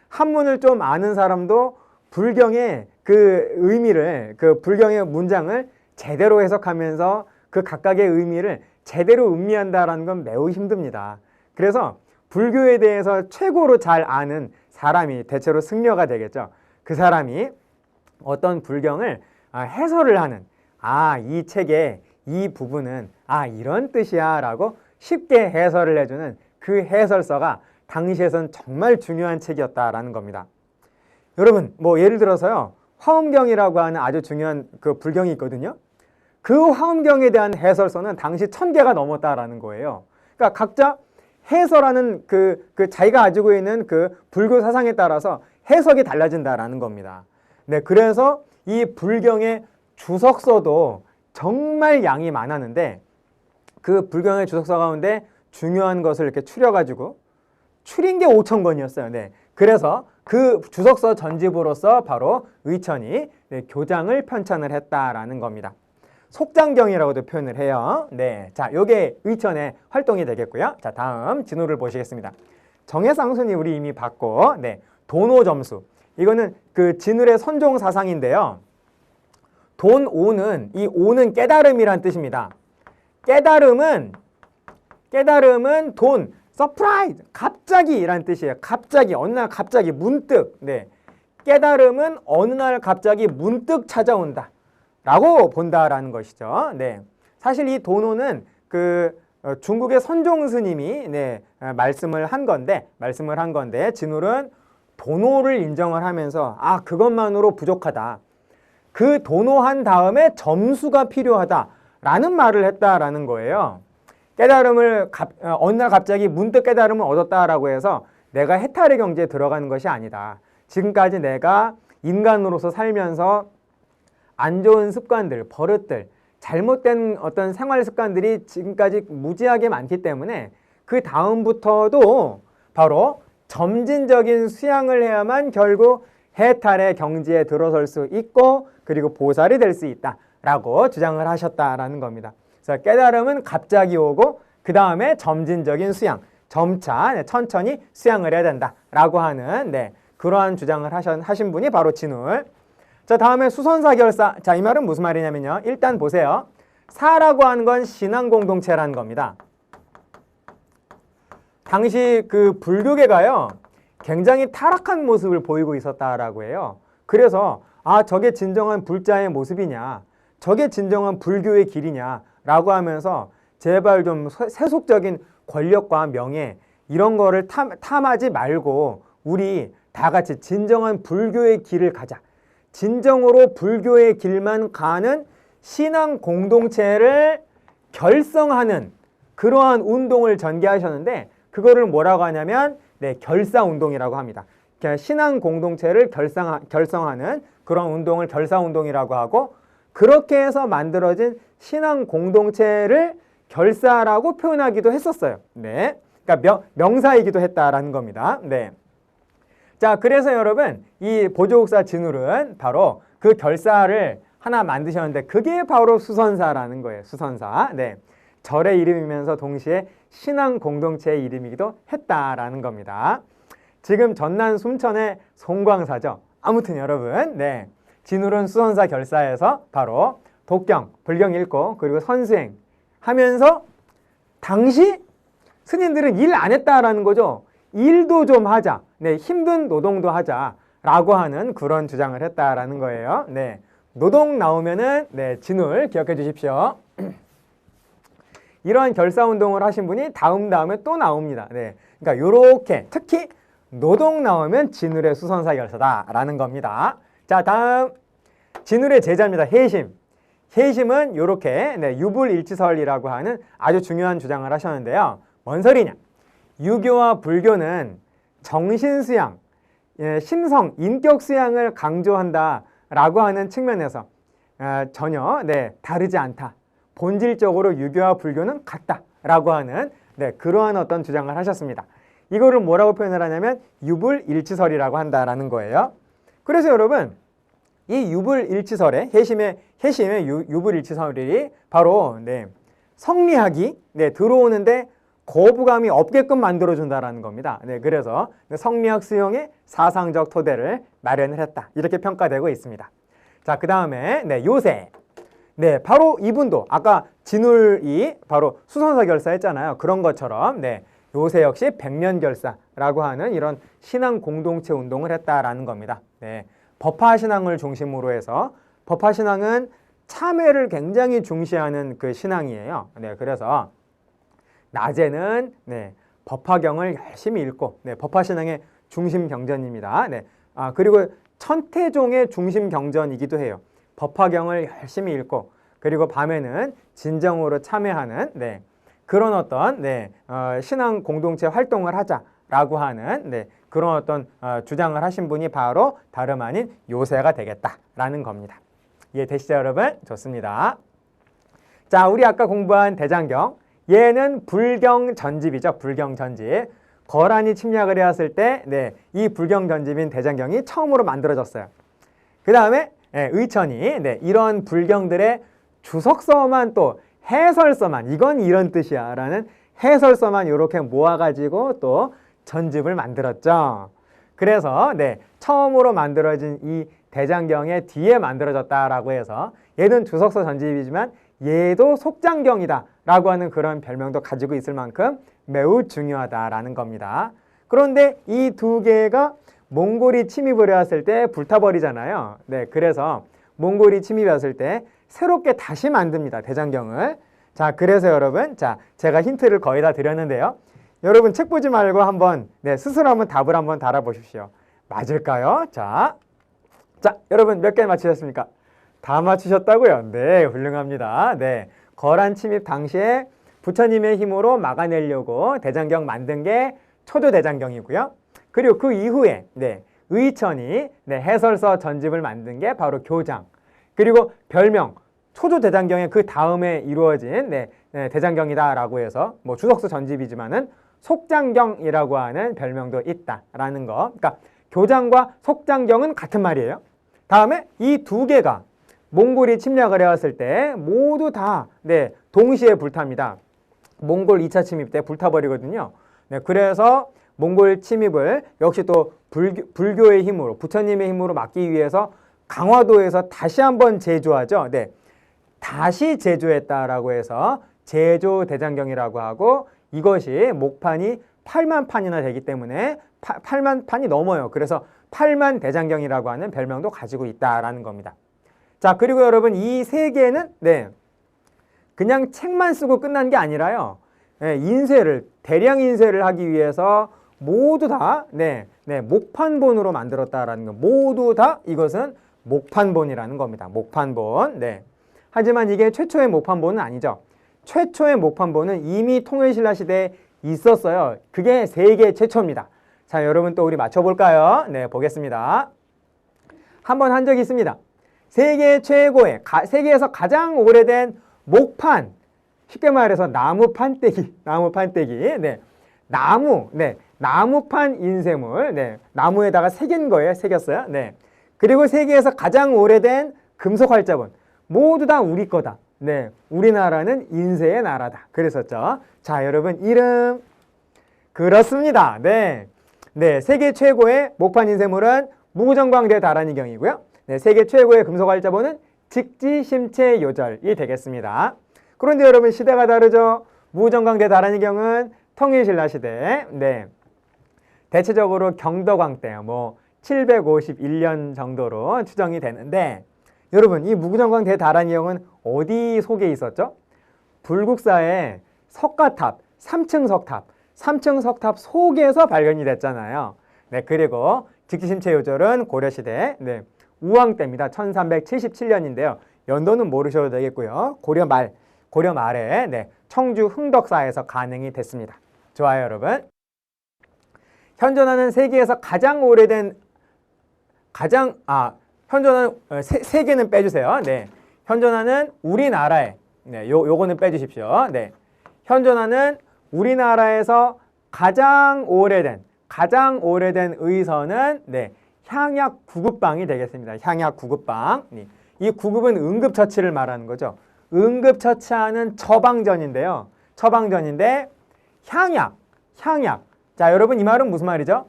한문을 좀 아는 사람도 불경의 그 의미를, 그 불경의 문장을 제대로 해석하면서 그 각각의 의미를 제대로 음미한다라는 건 매우 힘듭니다. 그래서 불교에 대해서 최고로 잘 아는 사람이 대체로 승려가 되겠죠. 그 사람이 어떤 불경을 해설을 하는, 이 책의 이 부분은 이런 뜻이야 라고 쉽게 해설을 해주는 그 해설서가 당시에선 정말 중요한 책이었다라는 겁니다. 여러분, 뭐 예를 들어서요, 화엄경이라고 하는 아주 중요한 그 불경이 있거든요. 그 화엄경에 대한 해설서는 당시 1000개가 넘었다라는 거예요. 그러니까 각자 해설하는 그 자기가 가지고 있는 그 불교 사상에 따라서 해석이 달라진다라는 겁니다. 그래서 이 불경의 주석서도 정말 양이 많았는데, 그 불경의 주석서 가운데 중요한 것을 이렇게 추려가지고 추린 게 5000권이었어요. 그래서 그 주석서 전집으로서 바로 의천이 교장을 편찬을 했다라는 겁니다. 속장경이라고도 표현을 해요. 자, 요게 의천의 활동이 되겠고요. 자, 다음 진호를 보시겠습니다. 정예쌍수는 우리 이미 봤고, 돈오점수. 이거는 그 진울의 선종 사상인데요. 돈오는, 이 오는 깨달음이란 뜻입니다. 깨달음은 돈, 서프라이즈, 갑자기라는 뜻이에요. 갑자기, 어느 날 갑자기 문득. 깨달음은 어느 날 갑자기 문득 찾아온다 라고 본다라는 것이죠. 사실 이 돈오는 그 중국의 선종 스님이 말씀을 한 건데 진울은 돈오를 인정을 하면서 그것만으로 부족하다. 그 돈오한 다음에 점수가 필요하다라는 말을 했다라는 거예요. 깨달음을 어느 날 갑자기 문득 깨달음을 얻었다라고 해서 내가 해탈의 경지에 들어가는 것이 아니다. 지금까지 내가 인간으로서 살면서 안 좋은 습관들, 버릇들, 잘못된 어떤 생활 습관들이 지금까지 무지하게 많기 때문에 그 다음부터도 바로 점진적인 수양을 해야만 결국 해탈의 경지에 들어설 수 있고 그리고 보살이 될 수 있다라고 주장을 하셨다라는 겁니다. 그래서 깨달음은 갑자기 오고 그 다음에 점진적인 수양, 점차 천천히 수양을 해야 된다라고 하는 그러한 주장을 하신 분이 바로 진울. 자, 다음에 수선사 결사. 자, 이 말은 무슨 말이냐면요. 일단 보세요. 사라고 하는 건 신앙 공동체라는 겁니다. 당시 그 불교계가요, 굉장히 타락한 모습을 보이고 있었다라고 해요. 그래서 저게 진정한 불자의 모습이냐, 저게 진정한 불교의 길이냐라고 하면서 제발 좀 세속적인 권력과 명예 이런 거를 탐하지 말고 우리 다 같이 진정한 불교의 길을 가자. 진정으로 불교의 길만 가는 신앙 공동체를 결성하는 그러한 운동을 전개하셨는데 그거를 뭐라고 하냐면 결사운동이라고 합니다. 그러니까 신앙 공동체를 결성하는 그런 운동을 결사운동이라고 하고 그렇게 해서 만들어진 신앙 공동체를 결사라고 표현하기도 했었어요. 네, 그러니까 명사이기도 했다라는 겁니다. 네. 자, 그래서 여러분 이 보조국사 진울은 바로 그 결사를 하나 만드셨는데 그게 바로 수선사라는 거예요. 수선사. 네, 절의 이름이면서 동시에 신앙 공동체의 이름이기도 했다라는 겁니다. 지금 전남 순천의 송광사죠. 아무튼 여러분, 진울은 수선사 결사에서 바로 독경, 불경 읽고 그리고 선수행 하면서 당시 스님들은 일 안 했다라는 거죠. 일도 좀 하자. 힘든 노동도 하자라고 하는 그런 주장을 했다라는 거예요. 노동 나오면은 진울 기억해 주십시오. 이러한 결사운동을 하신 분이 다음에 또 나옵니다. 그러니까 요렇게 특히 노동 나오면 진울의 수선사 결사다라는 겁니다. 자, 다음 진울의 제자입니다. 해심. 해심은 요렇게 유불일치설이라고 하는 아주 중요한 주장을 하셨는데요. 뭔 소리냐? 유교와 불교는 정신수양, 심성, 인격수양을 강조한다라고 하는 측면에서 전혀 다르지 않다. 본질적으로 유교와 불교는 같다라고 하는 그러한 어떤 주장을 하셨습니다. 이거를 뭐라고 표현을 하냐면 유불일치설이라고 한다라는 거예요. 그래서 여러분 이 유불일치설의 해심의 유불일치설이 바로 성리학이 들어오는데 거부감이 없게끔 만들어준다라는 겁니다. 그래서 성리학 수용의 사상적 토대를 마련을 했다. 이렇게 평가되고 있습니다. 자, 그 다음에 요새. 바로 이분도 아까 진울이 바로 수선사 결사했잖아요. 그런 것처럼 요새 역시 백년결사라고 하는 이런 신앙 공동체 운동을 했다라는 겁니다. 법화신앙을 중심으로 해서 법화신앙은 참회를 굉장히 중시하는 그 신앙이에요. 그래서 낮에는 법화경을 열심히 읽고 법화신앙의 중심 경전입니다. 그리고 천태종의 중심 경전이기도 해요. 법화경을 열심히 읽고 그리고 밤에는 진정으로 참회하는 그런 어떤 신앙 공동체 활동을 하자라고 하는 그런 어떤 주장을 하신 분이 바로 다름 아닌 요새가 되겠다라는 겁니다. 이해되시죠, 여러분? 좋습니다. 자, 우리 아까 공부한 대장경, 얘는 불경 전집이죠. 불경 전집. 거란이 침략을 해왔을 때 이 불경 전집인 대장경이 처음으로 만들어졌어요. 그 다음에 의천이 이런 불경들의 주석서만 또 해설서만 이건 이런 뜻이야 라는 해설서만 이렇게 모아가지고 또 전집을 만들었죠. 그래서 처음으로 만들어진 이 대장경의 뒤에 만들어졌다라고 해서 얘는 주석서 전집이지만 얘도 속장경이다 라고 하는 그런 별명도 가지고 있을 만큼 매우 중요하다라는 겁니다. 그런데 이 두 개가 몽골이 침입을 해왔을 때 불타버리잖아요. 그래서 몽골이 침입했을 때 새롭게 다시 만듭니다. 대장경을. 자, 그래서 여러분, 자, 제가 힌트를 거의 다 드렸는데요. 여러분 책 보지 말고 한번 스스로 한번 답을 한번 달아보십시오. 맞을까요? 자, 여러분 몇 개 맞히셨습니까? 다 맞히셨다고요? 네, 훌륭합니다. 거란 침입 당시에 부처님의 힘으로 막아내려고 대장경 만든 게 초조대장경이고요. 그리고 그 이후에 의천이 해설서 전집을 만든 게 바로 교장. 그리고 별명 초조대장경의 그 다음에 이루어진 대장경이다라고 해서 뭐 주석서 전집이지만은 속장경이라고 하는 별명도 있다라는 거. 그러니까 교장과 속장경은 같은 말이에요. 다음에 이 두 개가 몽골이 침략을 해왔을 때 모두 다 동시에 불탑니다. 몽골 2차 침입 때 불타버리거든요. 그래서 몽골 침입을 역시 또 불교의 힘으로, 부처님의 힘으로 막기 위해서 강화도에서 다시 한번 제조하죠. 다시 제조했다라고 해서 제조대장경이라고 하고, 이것이 목판이 8만 판이나 되기 때문에 8만 판이 넘어요. 그래서 8만 대장경이라고 하는 별명도 가지고 있다라는 겁니다. 자, 그리고 여러분 이 세 개는 그냥 책만 쓰고 끝난 게 아니라요. 대량 인쇄를 하기 위해서 모두 다 목판본으로 만들었다라는 거. 모두 다 이것은 목판본이라는 겁니다. 목판본. 하지만 이게 최초의 목판본은 아니죠. 최초의 목판본은 이미 통일신라 시대에 있었어요. 그게 세계 최초입니다. 자, 여러분 또 우리 맞춰볼까요? 보겠습니다. 한번 한 적이 있습니다. 세계 최고의, 세계에서 가장 오래된 목판, 쉽게 말해서 나무 판때기, 나무판 인쇄물, 나무에다가 새긴 거예요. 새겼어요. 그리고 세계에서 가장 오래된 금속 활자본, 모두 다 우리 거다. 우리나라는 인쇄의 나라다. 그랬었죠. 자, 여러분 이름. 그렇습니다. 세계 최고의 목판 인쇄물은 무구정광대 다란이경이고요. 세계 최고의 금속 활자본은 직지심체요절이 되겠습니다. 그런데 여러분 시대가 다르죠. 무구정광대 다란이경은 통일신라 시대, 대체적으로 경덕왕 때, 751년 정도로 추정이 되는데, 여러분 이 무구정광대 다란이경은 어디 속에 있었죠? 불국사의 석가탑, 3층 석탑 속에서 발견이 됐잖아요. 그리고 직지심체요절은 고려시대 우왕 때입니다. 1377년인데요. 연도는 모르셔도 되겠고요. 고려 말에 청주 흥덕사에서 가능이 됐습니다. 좋아요, 여러분. 현존하는 세계에서 가장 오래된 현존하는 세 개는 빼주세요. 현존하는 우리나라에 요거는 빼주십시오. 현존하는 우리나라에서 가장 오래된 의서는 향약 구급방이 되겠습니다. 향약 구급방. 이 구급은 응급처치를 말하는 거죠. 응급처치하는 처방전인데요. 처방전인데 향약. 자, 여러분 이 말은 무슨 말이죠?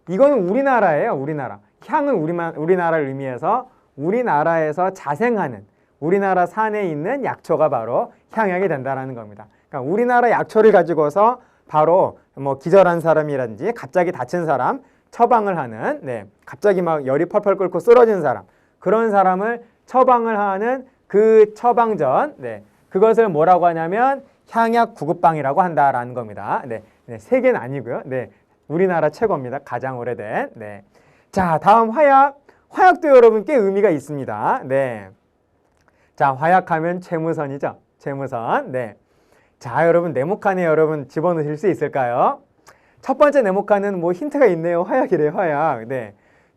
이거는 우리나라예요. 우리나라. 향은 우리나라를 의미해서 우리나라에서 자생하는, 우리나라 산에 있는 약초가 바로 향약이 된다는 겁니다. 그러니까 우리나라 약초를 가지고서 바로 기절한 사람이라든지 갑자기 다친 사람 처방을 하는, 갑자기 막 열이 펄펄 끓고 쓰러진 사람, 그런 사람을 처방을 하는 그 처방전, 그것을 뭐라고 하냐면 향약 구급방이라고 한다라는 겁니다. 세계는 아니고요. 우리나라 최고입니다. 가장 오래된. 자, 다음 화약. 화약도 여러분 꽤 의미가 있습니다. 자, 화약하면 채무선이죠. 채무선. 자, 여러분 네모칸에 여러분 집어넣으실 수 있을까요? 첫 번째 네모칸은 힌트가 있네요. 화약이래요. 화약.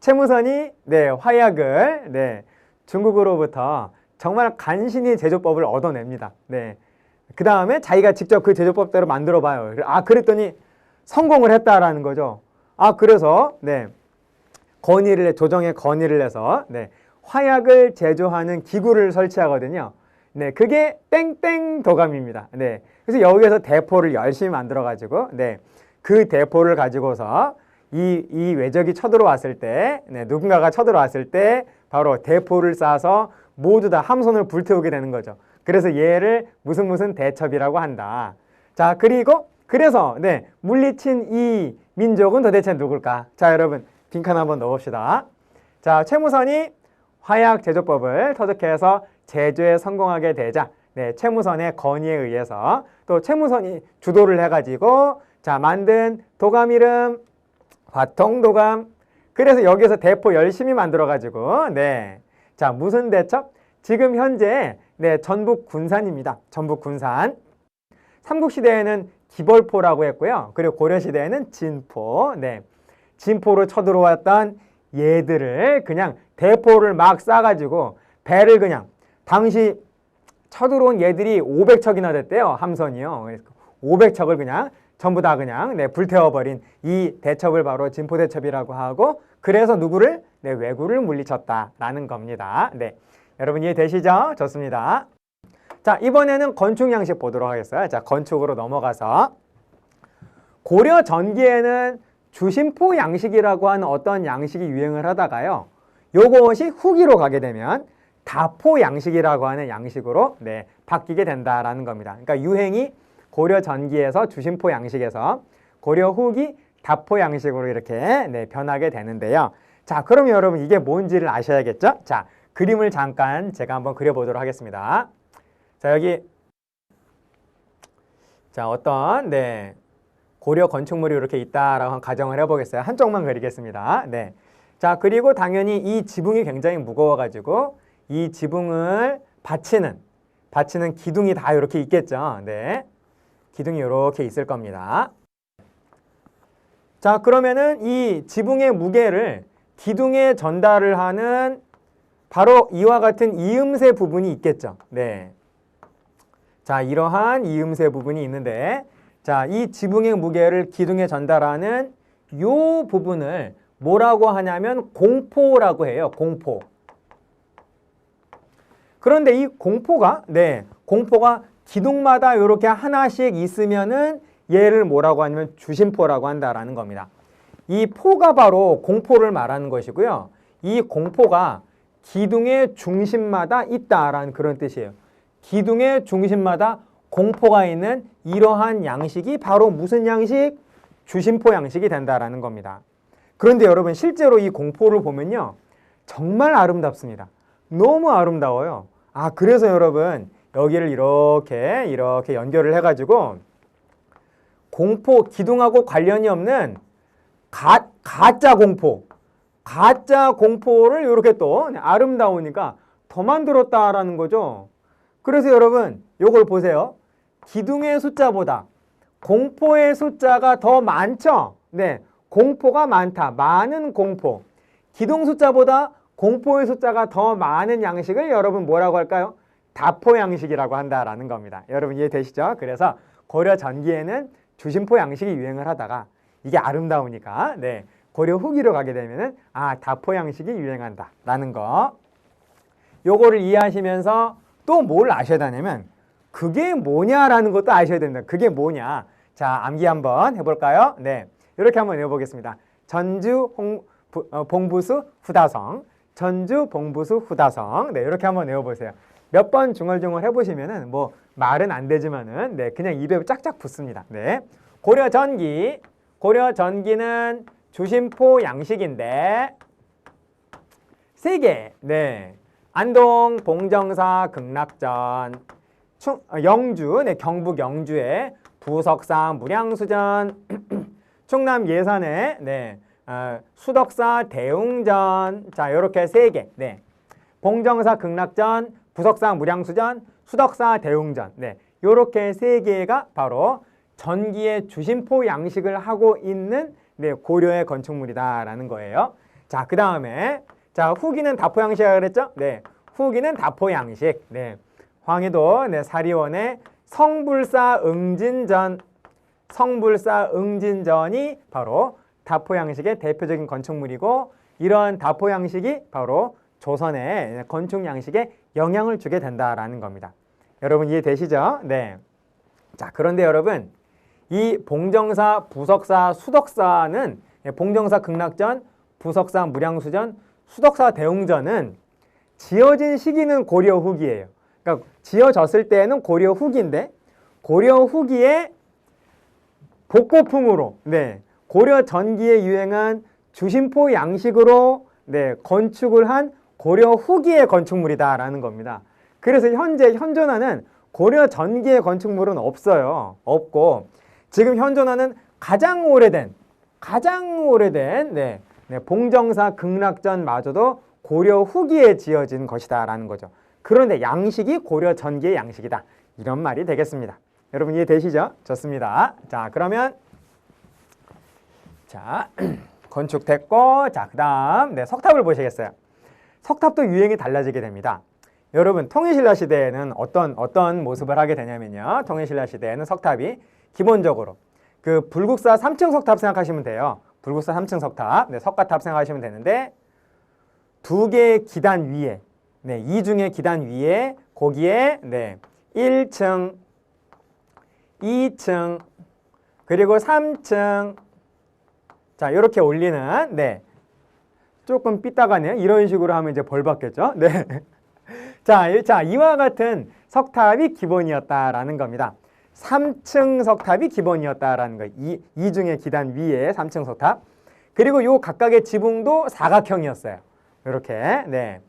채무선이 화약을 중국으로부터 정말 간신히 제조법을 얻어냅니다. 그 다음에 자기가 직접 그 제조법대로 만들어 봐요. 그랬더니 성공을 했다라는 거죠. 그래서 조정에 건의를 해서 화약을 제조하는 기구를 설치하거든요. 그게 땡땡 도감입니다. 그래서 여기에서 대포를 열심히 만들어 가지고 그 대포를 가지고서 이 외적이 쳐들어왔을 때, 누군가가 쳐들어왔을 때 바로 대포를 쏴서 모두 다 함선을 불태우게 되는 거죠. 그래서 얘를 무슨 대첩이라고 한다. 자, 그래서 물리친 이 민족은 도대체 누굴까? 자, 여러분 빈칸 한번 넣어봅시다. 자, 채무선이 화약 제조법을 터득해서 제조에 성공하게 되자 채무선의 건의에 의해서 또 채무선이 주도를 해가지고 만든 도감 이름 화통도감. 그래서 여기서 대포 열심히 만들어가지고 자, 무슨 대첩? 지금 현재 전북 군산입니다. 전북 군산. 삼국시대에는 기벌포라고 했고요. 그리고 고려시대에는 진포. 진포로 쳐들어왔던 얘들을 그냥 대포를 막 쏴가지고 배를 그냥 당시 쳐들어온 얘들이 500척이나 됐대요. 함선이요. 500척을 그냥 전부 다 그냥 불태워버린 이 대첩을 바로 진포대첩이라고 하고 그래서 누구를? 왜구를 물리쳤다라는 겁니다. 네, 여러분 이해되시죠? 좋습니다. 자, 이번에는 건축 양식 보도록 하겠어요. 자, 건축으로 넘어가서 고려 전기에는 주심포 양식이라고 하는 어떤 양식이 유행을 하다가요. 요것이 후기로 가게 되면 다포 양식이라고 하는 양식으로 바뀌게 된다라는 겁니다. 그러니까 유행이 고려 전기에서 주심포 양식에서 고려 후기 다포 양식으로 이렇게 변하게 되는데요. 자, 그럼 여러분 이게 뭔지를 아셔야겠죠? 자, 그림을 잠깐 제가 한번 그려보도록 하겠습니다. 자, 여기 자 어떤 고려 건축물이 이렇게 있다라고 가정을 해보겠어요. 한쪽만 그리겠습니다. 네. 자, 그리고 당연히 이 지붕이 굉장히 무거워가지고 이 지붕을 받치는 기둥이 다 이렇게 있겠죠. 네. 기둥이 이렇게 있을 겁니다. 자, 그러면은 이 지붕의 무게를 기둥에 전달을 하는 바로 이와 같은 이음새 부분이 있겠죠. 네. 자, 이러한 이음새 부분이 있는데, 자, 이 지붕의 무게를 기둥에 전달하는 요 부분을 뭐라고 하냐면 공포라고 해요. 공포. 그런데 이 공포가 기둥마다 이렇게 하나씩 있으면은 얘를 뭐라고 하냐면 주심포라고 한다라는 겁니다. 이 포가 바로 공포를 말하는 것이고요. 이 공포가 기둥의 중심마다 있다라는 그런 뜻이에요. 기둥의 중심마다 공포가 있는 이러한 양식이 바로 무슨 양식? 주심포 양식이 된다라는 겁니다. 그런데 여러분 실제로 이 공포를 보면요. 정말 아름답습니다. 너무 아름다워요. 아, 그래서 여러분 여기를 이렇게 연결을 해가지고 공포, 기둥하고 관련이 없는 가짜 공포를 이렇게 또 아름다우니까 더 만들었다라는 거죠. 그래서 여러분 요걸 보세요. 기둥의 숫자보다 공포의 숫자가 더 많죠? 네, 공포가 많다. 많은 공포. 기둥 숫자보다 공포의 숫자가 더 많은 양식을 여러분 뭐라고 할까요? 다포 양식이라고 한다라는 겁니다. 여러분 이해되시죠? 그래서 고려 전기에는 주심포 양식이 유행을 하다가 이게 아름다우니까 고려 후기로 가게 되면은 다포 양식이 유행한다라는 거. 요거를 이해하시면서 또 뭘 아셔야 되냐면 그게 뭐냐라는 것도 아셔야 됩니다. 그게 뭐냐? 자, 암기 한번 해볼까요? 네, 이렇게 한번 해보겠습니다. 전주 봉부수 후다성. 전주 봉부수 후다성. 네, 이렇게 한번 외워보세요. 몇 번 중얼중얼 해보시면은 뭐 말은 안 되지만은 그냥 입에 짝짝 붙습니다. 네, 고려 전기는 주심포 양식인데 세 개. 네, 안동, 봉정사, 극락전, 영주, 경북 영주의 부석사, 무량수전, 충남 예산의 수덕사, 대웅전. 자, 이렇게 세 개. 네, 봉정사, 극락전, 부석사, 무량수전, 수덕사, 대웅전. 네, 이렇게 세 개가 바로 전기의 주심포 양식을 하고 있는 고려의 건축물이다라는 거예요. 자, 그 다음에 후기는 다포 양식이라고 그랬죠? 네, 후기는 다포 양식. 네, 황해도 사리원의 성불사 응진전이 바로 다포 양식의 대표적인 건축물이고 이런 다포 양식이 바로 조선의 건축 양식에 영향을 주게 된다라는 겁니다. 여러분 이해되시죠? 네. 자, 그런데 여러분 이 봉정사, 부석사, 수덕사는 봉정사 극락전, 부석사 무량수전, 수덕사 대웅전은 지어진 시기는 고려 후기예요. 그러니까 지어졌을 때는 고려 후기인데 고려 후기에 복고풍으로 고려 전기에 유행한 주심포 양식으로 건축을 한 고려 후기의 건축물이다라는 겁니다. 그래서 현존하는 고려 전기의 건축물은 없어요. 없고 지금 현존하는 가장 오래된 봉정사 극락전마저도 고려 후기에 지어진 것이다라는 거죠. 그런데 양식이 고려 전기의 양식이다. 이런 말이 되겠습니다. 여러분 이해되시죠? 좋습니다. 자, 그러면 건축됐고, 자, 그 다음, 네, 석탑을 보시겠어요. 석탑도 유행이 달라지게 됩니다. 여러분, 통일신라 시대에는 어떤 모습을 하게 되냐면요. 통일신라 시대에는 석탑이 기본적으로 그 불국사 3층 석탑 생각하시면 돼요. 불국사 3층 석탑, 네, 석가탑 생각하시면 되는데, 두 개의 기단 위에, 네, 이중의 기단 위에, 거기에, 네, 1층, 2층, 그리고 3층, 자, 이렇게 올리는, 네, 조금 삐딱하네요. 이런 식으로 하면 이제 벌 받겠죠. 네. 자, 이와 같은 석탑이 기본이었다라는 겁니다. 3층 석탑이 기본이었다라는 거예요. 이중의 기단 위에 3층 석탑. 그리고 요 각각의 지붕도 사각형이었어요. 이렇게, 네.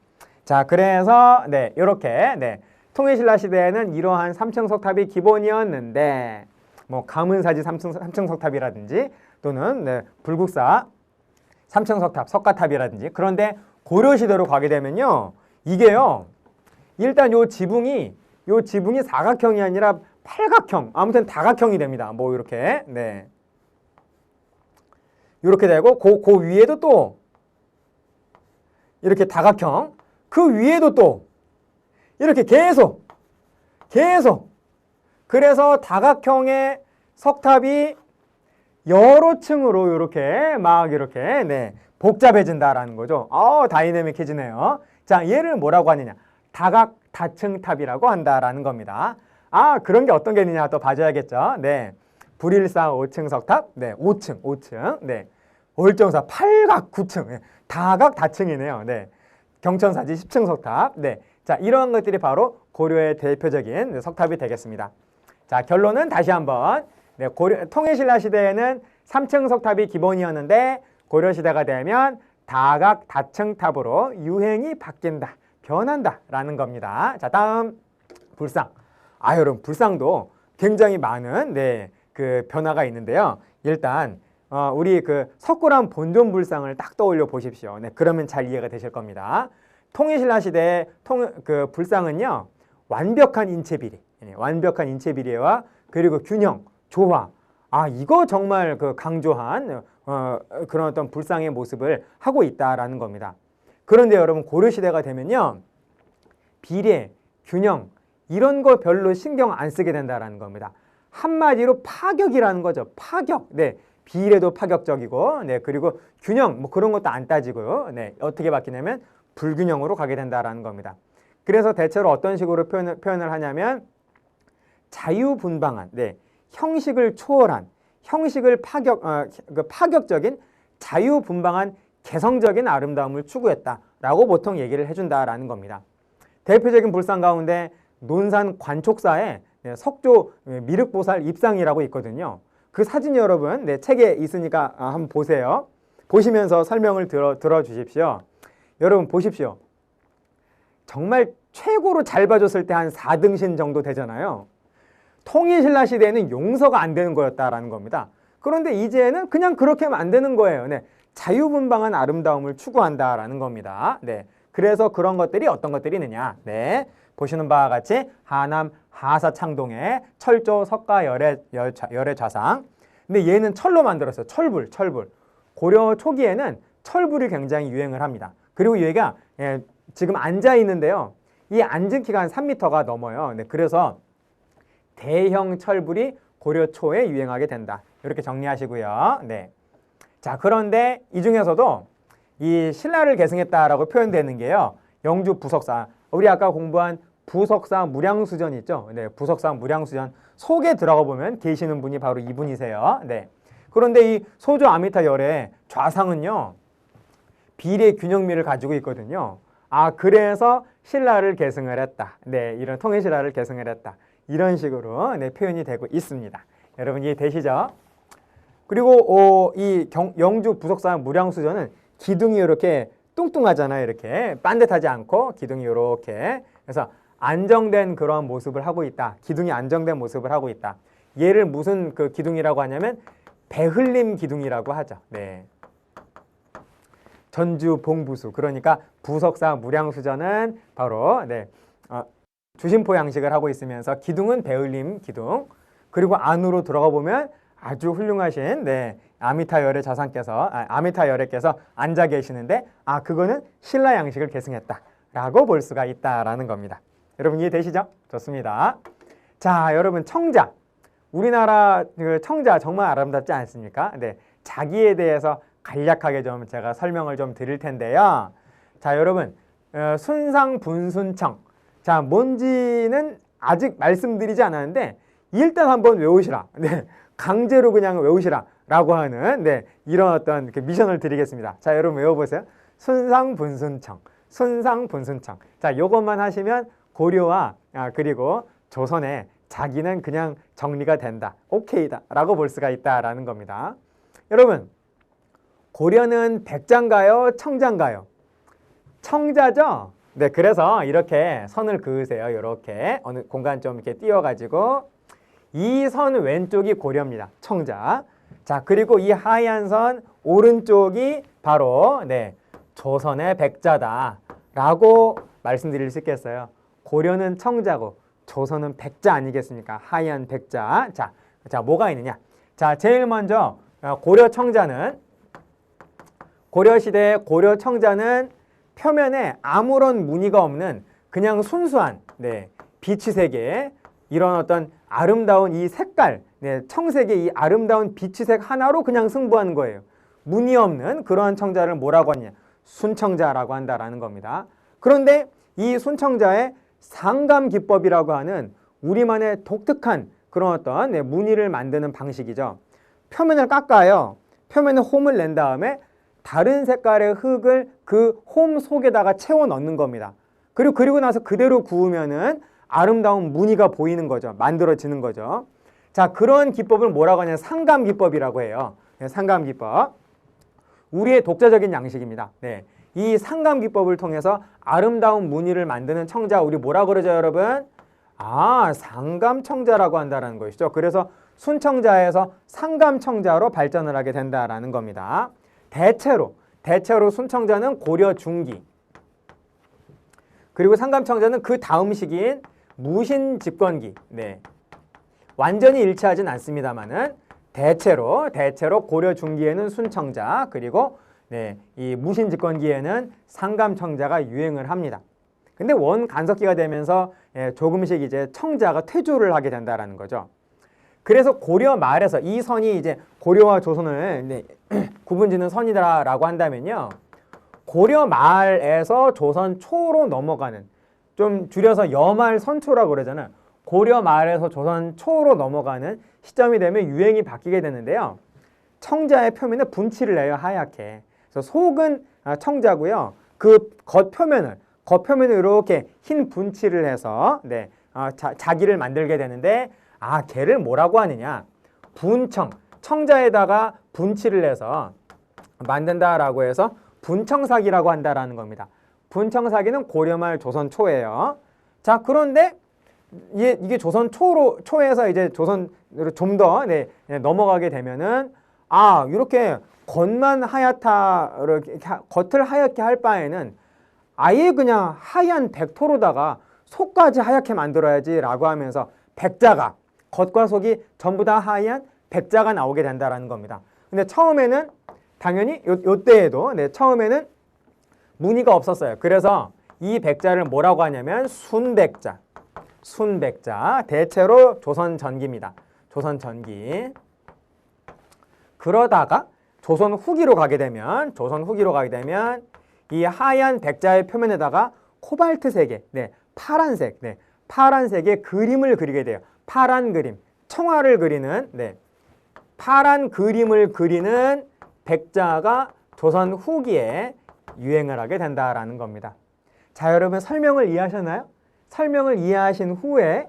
자, 그래서, 네, 이렇게, 네. 통일신라 시대에는 이러한 3층 석탑이 기본이었는데, 뭐, 가문사지 3층 석탑이라든지, 또는, 네, 불국사 3층 석탑, 석가탑이라든지. 그런데 고려시대로 가게 되면요, 이게요, 일단 요 지붕이 사각형이 아니라 팔각형, 아무튼 다각형이 됩니다. 뭐, 이렇게, 네. 이렇게 되고, 그 위에도 또, 이렇게 다각형, 그 위에도 또, 이렇게 계속. 그래서 다각형의 석탑이 여러 층으로 이렇게 막 이렇게, 네, 복잡해진다라는 거죠. 다이내믹해지네요. 자, 얘를 뭐라고 하느냐? 다각다층탑이라고 한다라는 겁니다. 그런 게 어떤 게 있느냐 또 봐줘야겠죠. 네, 불일사 5층 석탑, 네, 5층, 네, 월정사 8각 9층, 네, 다각다층이네요. 네, 경천사지 10층 석탑, 네, 자, 이러한 것들이 바로 고려의 대표적인 석탑이 되겠습니다. 자, 결론은 다시 한번, 네, 통일신라 시대에는 3층 석탑이 기본이었는데 고려시대가 되면 다각다층탑으로 유행이 바뀐다, 변한다라는 겁니다. 자, 다음 불상. 여러분, 불상도 굉장히 많은, 네, 그 변화가 있는데요. 일단 우리 그 석굴암 본존 불상을 딱 떠올려 보십시오. 네, 그러면 잘 이해가 되실 겁니다. 통일신라 시대의 그 불상은요, 완벽한 인체 비리, 완벽한 인체 비리와 그리고 균형, 조화. 이거 정말 그 강조한 그런 어떤 불상의 모습을 하고 있다라는 겁니다. 그런데 여러분, 고려시대가 되면요, 비례, 균형 이런 거 별로 신경 안 쓰게 된다라는 겁니다. 한마디로 파격이라는 거죠. 파격. 네, 비례도 파격적이고, 네, 그리고 균형 뭐 그런 것도 안 따지고요. 네, 어떻게 바뀌냐면 불균형으로 가게 된다라는 겁니다. 그래서 대체로 어떤 식으로 표현을 하냐면 자유분방한, 네, 형식을 초월한, 형식을 파격적인 자유분방한 개성적인 아름다움을 추구했다라고 보통 얘기를 해준다라는 겁니다. 대표적인 불상 가운데 논산 관촉사에 석조 미륵보살 입상이라고 있거든요. 그 사진 여러분, 네, 책에 있으니까 한번 보세요. 보시면서 설명을 들어주십시오. 여러분 보십시오. 정말 최고로 잘 봐줬을 때 한 4등신 정도 되잖아요. 통일신라 시대에는 용서가 안 되는 거였다라는 겁니다. 그런데 이제는 그냥 그렇게 하면 안 되는 거예요. 네, 자유분방한 아름다움을 추구한다라는 겁니다. 네, 그래서 그런 것들이 어떤 것들이 있느냐. 네, 보시는 바와 같이 하남 하사창동에 철조 석가 열애 좌상. 근데 얘는 철로 만들었어요. 철불. 고려 초기에는 철불이 굉장히 유행을 합니다. 그리고 얘가 지금 앉아 있는데요. 이 앉은 키가 한 3m가 넘어요. 네, 그래서 대형 철불이 고려 초에 유행하게 된다. 이렇게 정리하시고요. 네. 자, 그런데 이 중에서도 이 신라를 계승했다라고 표현되는 게요, 영주 부석사. 우리 아까 공부한 부석사 무량수전 있죠? 네, 부석사 무량수전 속에 들어가 보면 계시는 분이 바로 이분이세요. 네. 그런데 이 소조 아미타 열의 좌상은요, 비례 균형미를 가지고 있거든요. 그래서 신라를 계승을 했다. 네, 이런 통일신라를 계승을 했다. 이런 식으로, 네, 표현이 되고 있습니다. 여러분 이해되시죠? 그리고 이 영주 부석사 무량수전은 기둥이 이렇게 뚱뚱하잖아요. 이렇게 반듯하지 않고 기둥이 이렇게. 그래서 안정된 그런 모습을 하고 있다. 기둥이 안정된 모습을 하고 있다. 얘를 무슨 그 기둥이라고 하냐면 배흘림 기둥이라고 하죠. 네. 전주 봉부수. 그러니까 부석사 무량수전은 바로, 네, 주심포 양식을 하고 있으면서 기둥은 배흘림 기둥. 그리고 안으로 들어가 보면 아주 훌륭하신, 네, 아미타 열애 자상께서 아미타 열애께서 앉아 계시는데 그거는 신라 양식을 계승했다라고 볼 수가 있다라는 겁니다. 여러분 이해되시죠? 좋습니다. 자, 여러분 청자. 우리나라 그 청자 정말 아름답지 않습니까? 네, 자기에 대해서 간략하게 좀 제가 설명을 좀 드릴 텐데요. 자, 여러분 순상분순청. 자, 뭔지는 아직 말씀드리지 않았는데 일단 한번 외우시라. 네, 강제로 그냥 외우시라라고 하는 이런 어떤 그 미션을 드리겠습니다. 자, 여러분 외워보세요. 순상분순청, 순상분순청. 자, 요것만 하시면 고려와 그리고 조선의 자기는 그냥 정리가 된다, 오케이다 라고 볼 수가 있다라는 겁니다. 여러분 고려는 백자인가요? 청자인가요? 청자죠? 네, 그래서 이렇게 선을 그으세요. 이렇게 어느 공간 좀 이렇게 띄워가지고 이 선 왼쪽이 고려입니다. 청자. 자, 그리고 이 하얀 선 오른쪽이 바로 조선의 백자다라고 말씀드릴 수 있겠어요. 고려는 청자고 조선은 백자 아니겠습니까? 하얀 백자. 자, 뭐가 있느냐? 자, 제일 먼저 고려 청자는 고려시대의 고려 청자는 표면에 아무런 무늬가 없는 그냥 순수한 비치색의 이런 어떤 아름다운 이 색깔, 청색의 이 아름다운 비치색 하나로 그냥 승부하는 거예요. 무늬 없는 그러한 청자를 뭐라고 하냐? 순청자라고 한다라는 겁니다. 그런데 이 순청자의 상감기법이라고 하는 우리만의 독특한 그런 어떤 무늬를 만드는 방식이죠. 표면을 깎아요. 표면에 홈을 낸 다음에 다른 색깔의 흙을 그 홈 속에다가 채워 넣는 겁니다. 그리고 나서 그대로 구우면은 아름다운 무늬가 보이는 거죠. 만들어지는 거죠. 자, 그런 기법을 뭐라고 하냐면 상감기법이라고 해요. 상감기법. 우리의 독자적인 양식입니다. 이 상감기법을 통해서 아름다운 무늬를 만드는 청자, 우리 뭐라 그러죠, 여러분? 상감청자라고 한다는 것이죠. 그래서 순청자에서 상감청자로 발전을 하게 된다라는 겁니다. 대체로 순청자는 고려 중기, 그리고 상감청자는 그 다음 시기인 무신집권기. 완전히 일치하진 않습니다만은 대체로 고려 중기에는 순청자, 그리고 이 무신집권기에는 상감청자가 유행을 합니다. 근데 원간석기가 되면서 조금씩 이제 청자가 퇴조를 하게 된다라는 거죠. 그래서 고려 말에서 이 선이 이제 고려와 조선을 구분짓는 선이다라고 한다면요, 고려 말에서 조선 초로 넘어가는, 좀 줄여서 여말 선초라고 그러잖아요. 고려 말에서 조선 초로 넘어가는 시점이 되면 유행이 바뀌게 되는데요. 청자의 표면에 분칠을 내요, 하얗게. 그래서 속은 청자고요. 그 겉표면을 이렇게 흰 분칠을 해서 자기를 만들게 되는데, 걔를 뭐라고 하느냐? 분청, 청자에다가 분칠을 해서 만든다라고 해서 분청사기라고 한다라는 겁니다. 분청사기는 고려말 조선 초예요. 자, 그런데 이게 조선 초에서 이제 조선으로 좀 더 넘어가게 되면은 이렇게 겉만 겉을 하얗게 할 바에는 아예 그냥 하얀 백토로다가 속까지 하얗게 만들어야지 라고 하면서 백자가, 겉과 속이 전부 다 하얀 백자가 나오게 된다라는 겁니다. 근데 처음에는 당연히 요때에도 처음에는 무늬가 없었어요. 그래서 이 백자를 뭐라고 하냐면 순백자. 대체로 조선 전기입니다. 조선 전기. 그러다가 조선 후기로 가게 되면 이 하얀 백자의 표면에다가 코발트색의 파란색의 그림을 그리게 돼요. 파란 그림, 청화를 그리는 파란 그림을 그리는 백자가 조선 후기에 유행을 하게 된다라는 겁니다. 자, 여러분 설명을 이해하셨나요? 설명을 이해하신 후에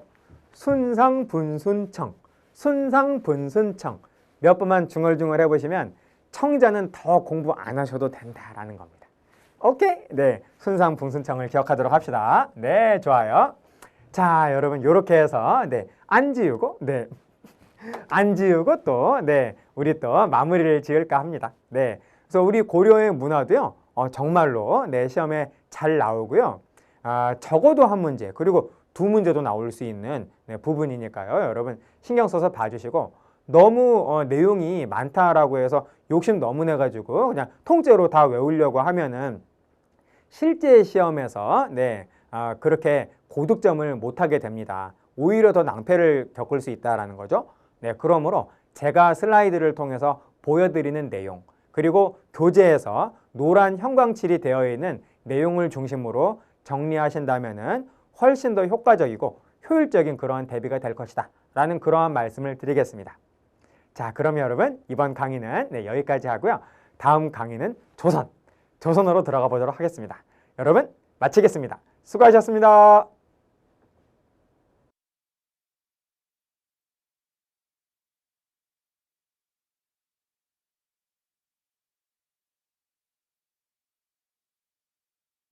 순상분순청 몇 번만 중얼중얼 해보시면 청자는 더 공부 안 하셔도 된다라는 겁니다. 오케이? 순상분순청을 기억하도록 합시다. 좋아요. 자, 여러분 이렇게 해서 안 지우고 또 우리 또 마무리를 지을까 합니다. 그래서 우리 고려의 문화도요, 정말로 시험에 잘 나오고요. 적어도 한 문제, 그리고 두 문제도 나올 수 있는 부분이니까요. 여러분 신경 써서 봐주시고, 너무 내용이 많다라고 해서 욕심 너무 내가지고 그냥 통째로 다 외우려고 하면은 실제 시험에서 그렇게 고득점을 못하게 됩니다. 오히려 더 낭패를 겪을 수 있다는 거죠. 네, 그러므로 제가 슬라이드를 통해서 보여드리는 내용, 그리고 교재에서 노란 형광칠이 되어 있는 내용을 중심으로 정리하신다면은 훨씬 더 효과적이고 효율적인 그러한 대비가 될 것이다 라는 그러한 말씀을 드리겠습니다. 자, 그럼 여러분 이번 강의는 여기까지 하고요. 다음 강의는 조선으로 들어가 보도록 하겠습니다. 여러분 마치겠습니다. 수고하셨습니다.